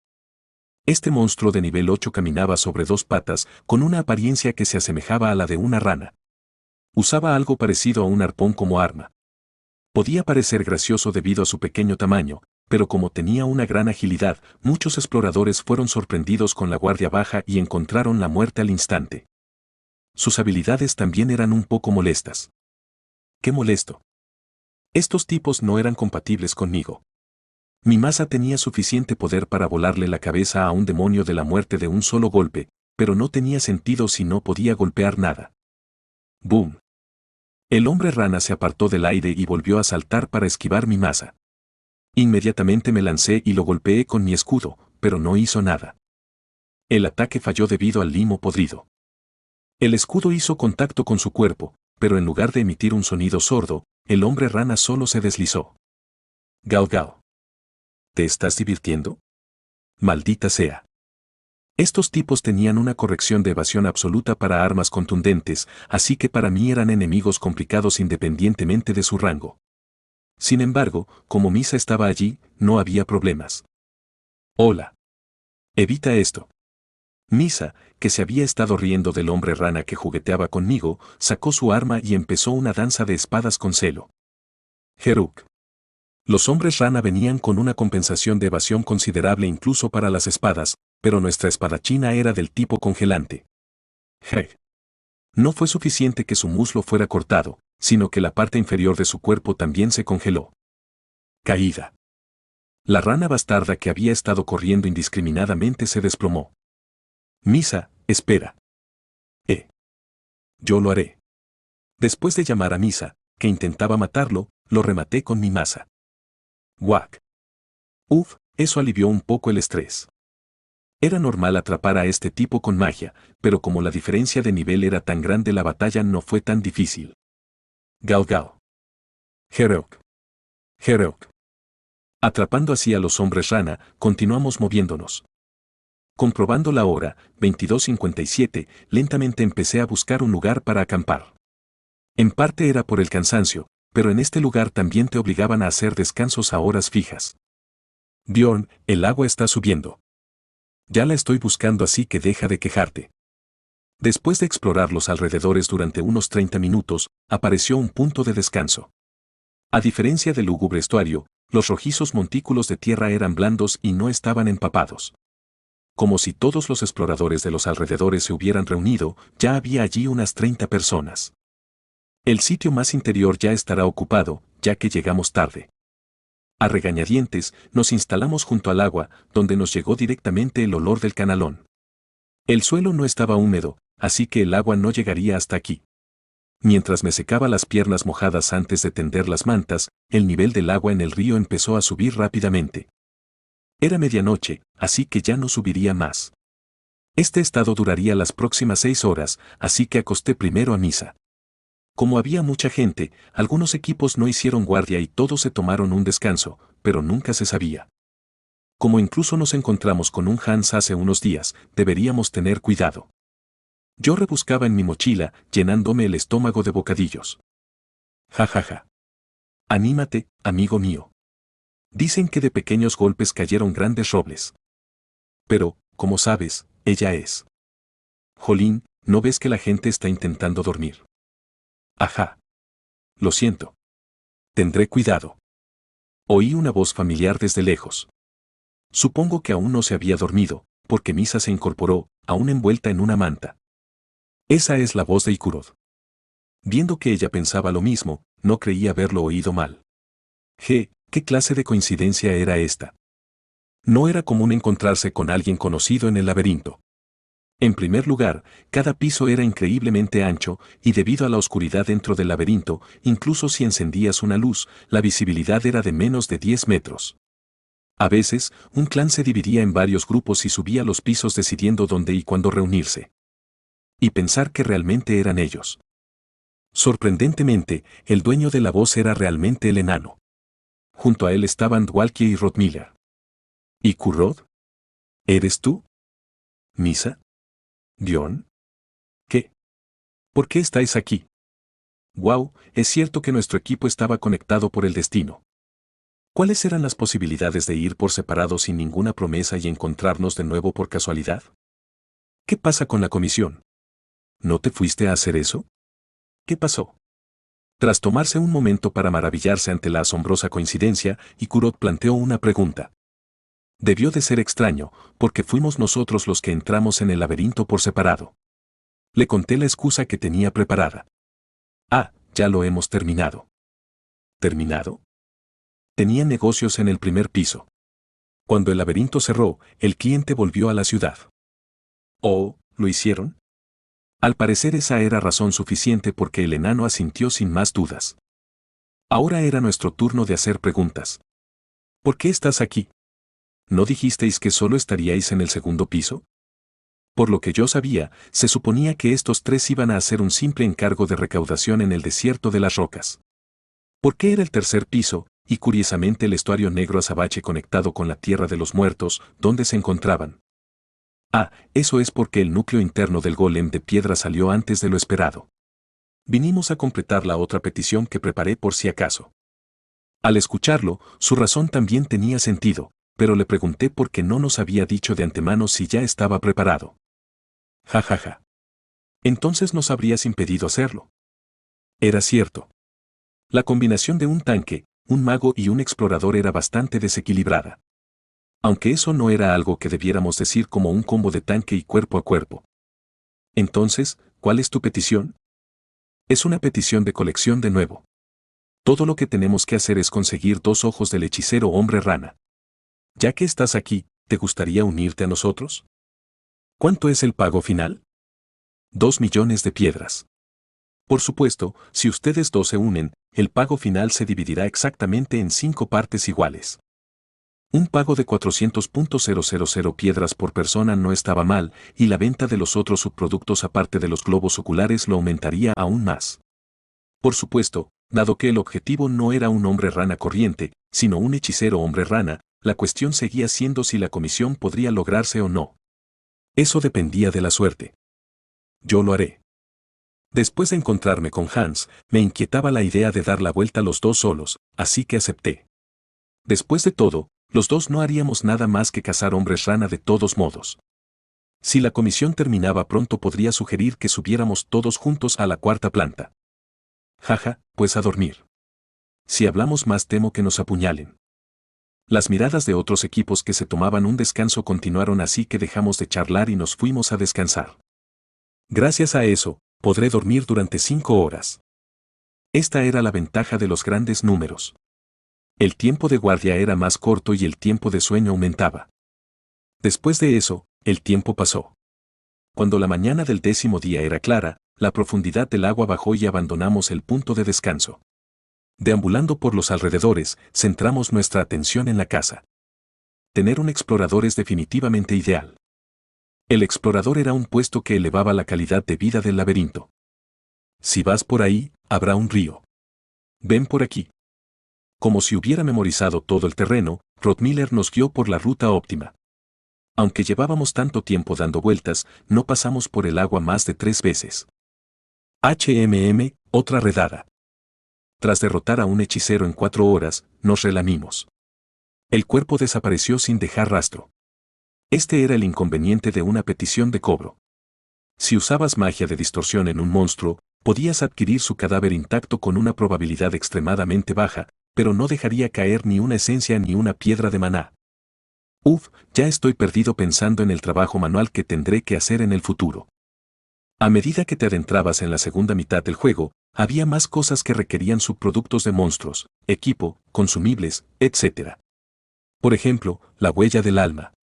Este monstruo de nivel 8 caminaba sobre 2 patas, con una apariencia que se asemejaba a la de una rana. Usaba algo parecido a un arpón como arma. Podía parecer gracioso debido a su pequeño tamaño, pero como tenía una gran agilidad, muchos exploradores fueron sorprendidos con la guardia baja y encontraron la muerte al instante. Sus habilidades también eran un poco molestas. ¡Qué molesto! Estos tipos no eran compatibles conmigo. Mi masa tenía suficiente poder para volarle la cabeza a un demonio de la muerte de un solo golpe, pero no tenía sentido si no podía golpear nada. ¡Boom! El hombre rana se apartó del aire y volvió a saltar para esquivar mi masa. Inmediatamente me lancé y lo golpeé con mi escudo, pero no hizo nada. El ataque falló debido al limo podrido. El escudo hizo contacto con su cuerpo, pero en lugar de emitir un sonido sordo, el hombre rana solo se deslizó. Gao Gao. ¿Te estás divirtiendo? Maldita sea. Estos tipos tenían una corrección de evasión absoluta para armas contundentes, así que para mí eran enemigos complicados independientemente de su rango. Sin embargo, como Misa estaba allí, no había problemas. Hola. Evita esto. Misa, que se había estado riendo del hombre rana que jugueteaba conmigo, sacó su arma y empezó una danza de espadas con celo. Heruk. Los hombres rana venían con una compensación de evasión considerable incluso para las espadas, pero nuestra espadachina era del tipo congelante. Hey. No fue suficiente que su muslo fuera cortado, sino que la parte inferior de su cuerpo también se congeló. Caída. La rana bastarda que había estado corriendo indiscriminadamente se desplomó. Misa, espera. Yo lo haré. Después de llamar a Misa, que intentaba matarlo, lo rematé con mi masa. Guac. Uf, eso alivió un poco el estrés. Era normal atrapar a este tipo con magia, pero como la diferencia de nivel era tan grande la batalla no fue tan difícil. Gao Gao. Herok. Herok. Atrapando así a los hombres rana, continuamos moviéndonos. Comprobando la hora, 22:57, lentamente empecé a buscar un lugar para acampar. En parte era por el cansancio, pero en este lugar también te obligaban a hacer descansos a horas fijas. Bjorn, el agua está subiendo. Ya la estoy buscando así que deja de quejarte. Después de explorar los alrededores durante unos 30 minutos, apareció un punto de descanso. A diferencia del lúgubre estuario, los rojizos montículos de tierra eran blandos y no estaban empapados. Como si todos los exploradores de los alrededores se hubieran reunido, ya había allí unas 30 personas. El sitio más interior ya estará ocupado, ya que llegamos tarde. A regañadientes, nos instalamos junto al agua, donde nos llegó directamente el olor del canalón. El suelo no estaba húmedo, así que el agua no llegaría hasta aquí. Mientras me secaba las piernas mojadas antes de tender las mantas, el nivel del agua en el río empezó a subir rápidamente. Era medianoche, así que ya no subiría más. Este estado duraría las próximas 6 horas, así que acosté primero a Misa. Como había mucha gente, algunos equipos no hicieron guardia y todos se tomaron un descanso, pero nunca se sabía. Como incluso nos encontramos con un Hans hace unos días, deberíamos tener cuidado. Yo rebuscaba en mi mochila, llenándome el estómago de bocadillos. Ja ja ja. Anímate, amigo mío. Dicen que de pequeños golpes cayeron grandes robles. Pero, como sabes, ella es. Jolín, ¿no ves que la gente está intentando dormir? Ajá. Lo siento. Tendré cuidado. Oí una voz familiar desde lejos. Supongo que aún no se había dormido, porque Misa se incorporó, aún envuelta en una manta. Esa es la voz de Ikurod. Viendo que ella pensaba lo mismo, no creía haberlo oído mal. ¿Qué clase de coincidencia era esta? No era común encontrarse con alguien conocido en el laberinto. En primer lugar, cada piso era increíblemente ancho, y debido a la oscuridad dentro del laberinto, incluso si encendías una luz, la visibilidad era de menos de 10 metros. A veces, un clan se dividía en varios grupos y subía los pisos decidiendo dónde y cuándo reunirse. Y pensar que realmente eran ellos. Sorprendentemente, el dueño de la voz era realmente el enano. Junto a él estaban Dwalkie y Rodmiller. ¿Y Kurod? ¿Eres tú? ¿Misa? ¿Bjorn? ¿Qué? ¿Por qué estáis aquí? Wow, es cierto que nuestro equipo estaba conectado por el destino. ¿Cuáles eran las posibilidades de ir por separado sin ninguna promesa y encontrarnos de nuevo por casualidad? ¿Qué pasa con la comisión? ¿No te fuiste a hacer eso? ¿Qué pasó? Tras tomarse un momento para maravillarse ante la asombrosa coincidencia, Ikurod planteó una pregunta. Debió de ser extraño, porque fuimos nosotros los que entramos en el laberinto por separado. Le conté la excusa que tenía preparada. Ah, ya lo hemos terminado. ¿Terminado? Tenía negocios en el primer piso. Cuando el laberinto cerró, el cliente volvió a la ciudad. ¿Oh, lo hicieron? Al parecer esa era razón suficiente porque el enano asintió sin más dudas. Ahora era nuestro turno de hacer preguntas. ¿Por qué estás aquí? ¿No dijisteis que solo estaríais en el segundo piso? Por lo que yo sabía, se suponía que estos tres iban a hacer un simple encargo de recaudación en el desierto de las rocas. Porque era el tercer piso, y curiosamente el estuario negro azabache conectado con la tierra de los muertos, donde se encontraban. Ah, eso es porque el núcleo interno del golem de piedra salió antes de lo esperado. Vinimos a completar la otra petición que preparé por si acaso. Al escucharlo, su razón también tenía sentido, pero le pregunté por qué no nos había dicho de antemano si ya estaba preparado. Ja ja ja. Entonces nos habrías impedido hacerlo. Era cierto. La combinación de un tanque, un mago y un explorador era bastante desequilibrada. Aunque eso no era algo que debiéramos decir como un combo de tanque y cuerpo a cuerpo. Entonces, ¿cuál es tu petición? Es una petición de colección de nuevo. Todo lo que tenemos que hacer es conseguir 2 ojos del hechicero hombre rana. Ya que estás aquí, ¿te gustaría unirte a nosotros? ¿Cuánto es el pago final? 2 millones de piedras. Por supuesto, si ustedes dos se unen, el pago final se dividirá exactamente en 5 partes iguales. Un pago de 400.000 piedras por persona no estaba mal, y la venta de los otros subproductos aparte de los globos oculares lo aumentaría aún más. Por supuesto, dado que el objetivo no era un hombre rana corriente, sino un hechicero hombre rana, la cuestión seguía siendo si la comisión podría lograrse o no. Eso dependía de la suerte. Yo lo haré. Después de encontrarme con Hans, me inquietaba la idea de dar la vuelta los dos solos, así que acepté. Después de todo, los dos no haríamos nada más que cazar hombres rana de todos modos. Si la comisión terminaba pronto podría sugerir que subiéramos todos juntos a la 4ª planta. Jaja, pues a dormir. Si hablamos más temo que nos apuñalen. Las miradas de otros equipos que se tomaban un descanso continuaron, así que dejamos de charlar y nos fuimos a descansar. Gracias a eso, podré dormir durante 5 horas. Esta era la ventaja de los grandes números. El tiempo de guardia era más corto y el tiempo de sueño aumentaba. Después de eso, el tiempo pasó. Cuando la mañana del 10º día era clara, la profundidad del agua bajó y abandonamos el punto de descanso. Deambulando por los alrededores, centramos nuestra atención en la casa. Tener un explorador es definitivamente ideal. El explorador era un puesto que elevaba la calidad de vida del laberinto. Si vas por ahí, habrá un río. Ven por aquí. Como si hubiera memorizado todo el terreno, Rothmiller nos guió por la ruta óptima. Aunque llevábamos tanto tiempo dando vueltas, no pasamos por el agua más de 3 veces. Otra redada. Tras derrotar a un hechicero en 4 horas, nos relamimos. El cuerpo desapareció sin dejar rastro. Este era el inconveniente de una petición de cobro. Si usabas magia de distorsión en un monstruo, podías adquirir su cadáver intacto con una probabilidad extremadamente baja, pero no dejaría caer ni una esencia ni una piedra de maná. Ya estoy perdido pensando en el trabajo manual que tendré que hacer en el futuro. A medida que te adentrabas en la segunda mitad del juego, había más cosas que requerían subproductos de monstruos, equipo, consumibles, etc. Por ejemplo, la huella del alma.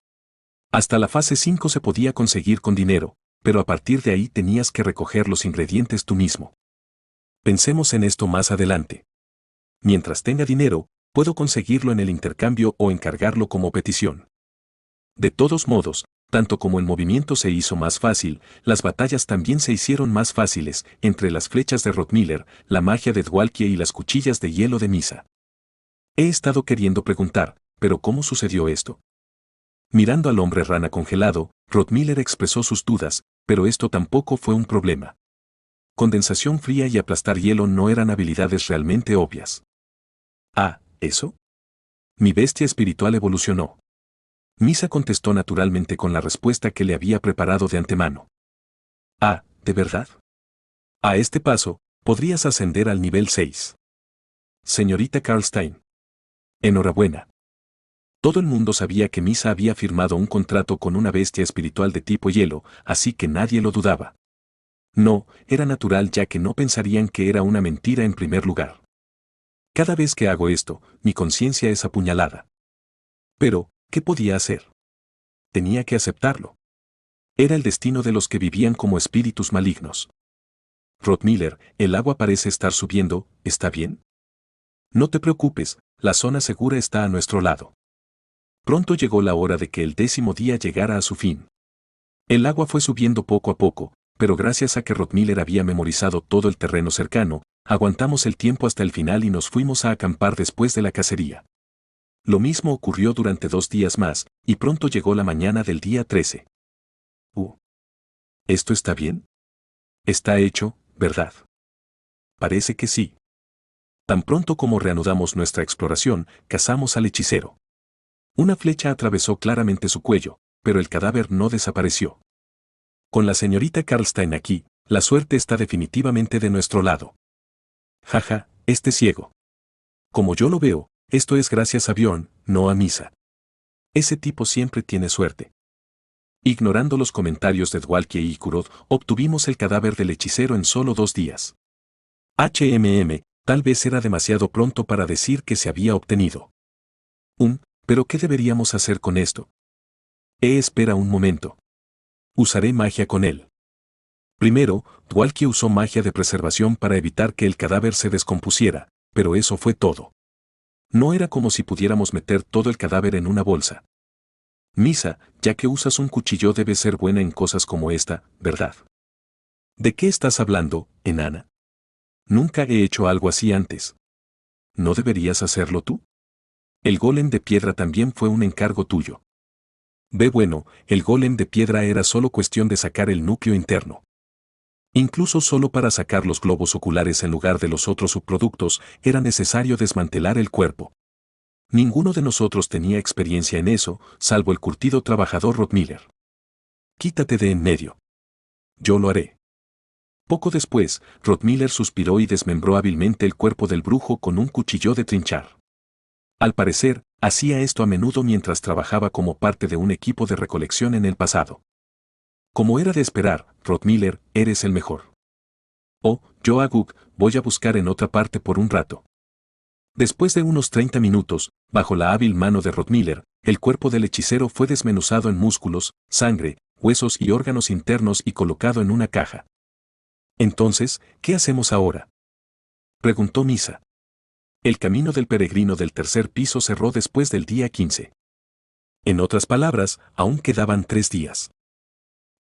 Hasta la fase 5 se podía conseguir con dinero, pero a partir de ahí tenías que recoger los ingredientes tú mismo. Pensemos en esto más adelante. Mientras tenga dinero, puedo conseguirlo en el intercambio o encargarlo como petición. De todos modos, tanto como el movimiento se hizo más fácil, las batallas también se hicieron más fáciles, entre las flechas de Rothmiller, la magia de Dwalkie y las cuchillas de hielo de Misa. He estado queriendo preguntar, ¿pero cómo sucedió esto? Mirando al hombre rana congelado, Rothmiller expresó sus dudas, pero esto tampoco fue un problema. Condensación fría y aplastar hielo no eran habilidades realmente obvias. Ah, ¿eso? Mi bestia espiritual evolucionó. Misa contestó naturalmente con la respuesta que le había preparado de antemano. Ah, ¿de verdad? A este paso, podrías ascender al nivel 6. Señorita Karlstein. Enhorabuena. Todo el mundo sabía que Misa había firmado un contrato con una bestia espiritual de tipo hielo, así que nadie lo dudaba. No, era natural ya que no pensarían que era una mentira en primer lugar. Cada vez que hago esto, mi conciencia es apuñalada. Pero, ¿qué podía hacer? Tenía que aceptarlo. Era el destino de los que vivían como espíritus malignos. Rothmiller, el agua parece estar subiendo, ¿está bien? No te preocupes, la zona segura está a nuestro lado. Pronto llegó la hora de que el 10º día llegara a su fin. El agua fue subiendo poco a poco, pero gracias a que Rottmeiler había memorizado todo el terreno cercano, aguantamos el tiempo hasta el final y nos fuimos a acampar después de la cacería. Lo mismo ocurrió durante 2 días más, y pronto llegó la mañana del día 13. ¿Esto está bien? Está hecho, ¿verdad? Parece que sí. Tan pronto como reanudamos nuestra exploración, cazamos al hechicero. Una flecha atravesó claramente su cuello, pero el cadáver no desapareció. Con la señorita Karlstein aquí, la suerte está definitivamente de nuestro lado. Jaja, este ciego. Como yo lo veo, esto es gracias a Bjorn, no a Misa. Ese tipo siempre tiene suerte. Ignorando los comentarios de Dwalkie y Kurod, obtuvimos el cadáver del hechicero en solo 2 días. Tal vez era demasiado pronto para decir que se había obtenido. ¿Pero qué deberíamos hacer con esto? Espera un momento. Usaré magia con él. Primero, Dwalkie usó magia de preservación para evitar que el cadáver se descompusiera, pero eso fue todo. No era como si pudiéramos meter todo el cadáver en una bolsa. Misa, ya que usas un cuchillo debes ser buena en cosas como esta, ¿verdad? ¿De qué estás hablando, enana? Nunca he hecho algo así antes. ¿No deberías hacerlo tú? El golem de piedra también fue un encargo tuyo. Bueno, el golem de piedra era solo cuestión de sacar el núcleo interno. Incluso solo para sacar los globos oculares en lugar de los otros subproductos, era necesario desmantelar el cuerpo. Ninguno de nosotros tenía experiencia en eso, salvo el curtido trabajador Rottmeiler. Quítate de en medio. Yo lo haré. Poco después, Rottmeiler suspiró y desmembró hábilmente el cuerpo del brujo con un cuchillo de trinchar. Al parecer, hacía esto a menudo mientras trabajaba como parte de un equipo de recolección en el pasado. Como era de esperar, Rottmeiler, eres el mejor. Yo Agug, voy a buscar en otra parte por un rato. Después de unos 30 minutos, bajo la hábil mano de Rottmeiler, el cuerpo del hechicero fue desmenuzado en músculos, sangre, huesos y órganos internos y colocado en una caja. Entonces, ¿qué hacemos ahora?, preguntó Misa. El camino del peregrino del tercer piso cerró después del día 15. En otras palabras, aún quedaban 3 días.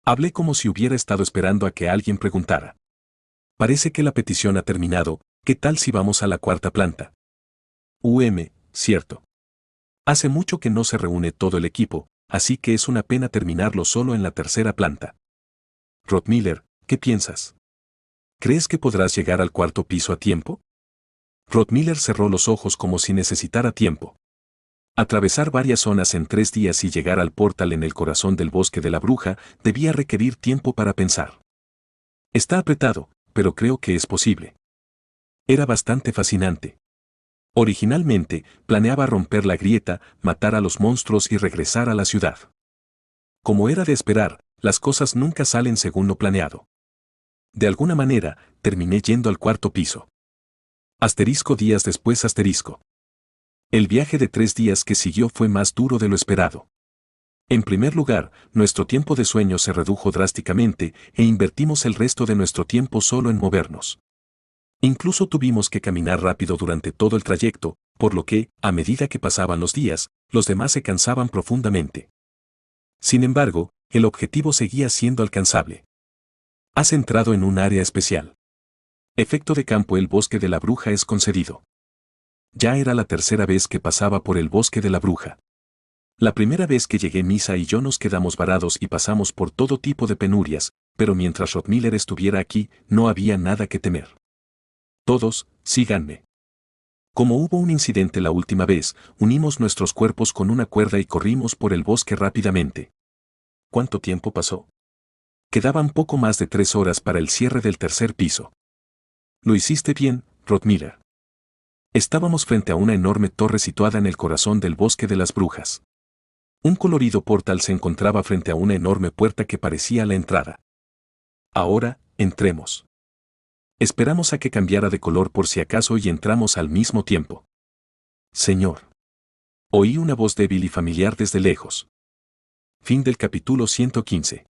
Hablé como si hubiera estado esperando a que alguien preguntara. Parece que la petición ha terminado, ¿qué tal si vamos a la 4ª planta? Cierto. Hace mucho que no se reúne todo el equipo, así que es una pena terminarlo solo en la 3ª planta. Rottmeiler, ¿qué piensas? ¿Crees que podrás llegar al 4º piso a tiempo? Rottmeiler cerró los ojos como si necesitara tiempo. Atravesar varias zonas en 3 días y llegar al portal en el corazón del bosque de la bruja debía requerir tiempo para pensar. Está apretado, pero creo que es posible. Era bastante fascinante. Originalmente, planeaba romper la grieta, matar a los monstruos y regresar a la ciudad. Como era de esperar, las cosas nunca salen según lo planeado. De alguna manera, terminé yendo al 4º piso. Días después. El viaje de 3 días que siguió fue más duro de lo esperado. En primer lugar, nuestro tiempo de sueño se redujo drásticamente e invertimos el resto de nuestro tiempo solo en movernos. Incluso tuvimos que caminar rápido durante todo el trayecto, por lo que, a medida que pasaban los días, los demás se cansaban profundamente. Sin embargo, el objetivo seguía siendo alcanzable. Has entrado en un área especial. Efecto de campo: el bosque de la bruja es concedido. Ya era la 3ª vez que pasaba por el bosque de la bruja. La primera vez que llegué, Misa y yo nos quedamos varados y pasamos por todo tipo de penurias, pero mientras Rottmeiler estuviera aquí, no había nada que temer. Todos, síganme. Como hubo un incidente la última vez, unimos nuestros cuerpos con una cuerda y corrimos por el bosque rápidamente. ¿Cuánto tiempo pasó? Quedaban poco más de 3 horas para el cierre del 3er piso. Lo hiciste bien, Rottmeiler. Estábamos frente a una enorme torre situada en el corazón del bosque de las brujas. Un colorido portal se encontraba frente a una enorme puerta que parecía la entrada. Ahora, entremos. Esperamos a que cambiara de color por si acaso y entramos al mismo tiempo. Señor. Oí una voz débil y familiar desde lejos. Fin del capítulo 115.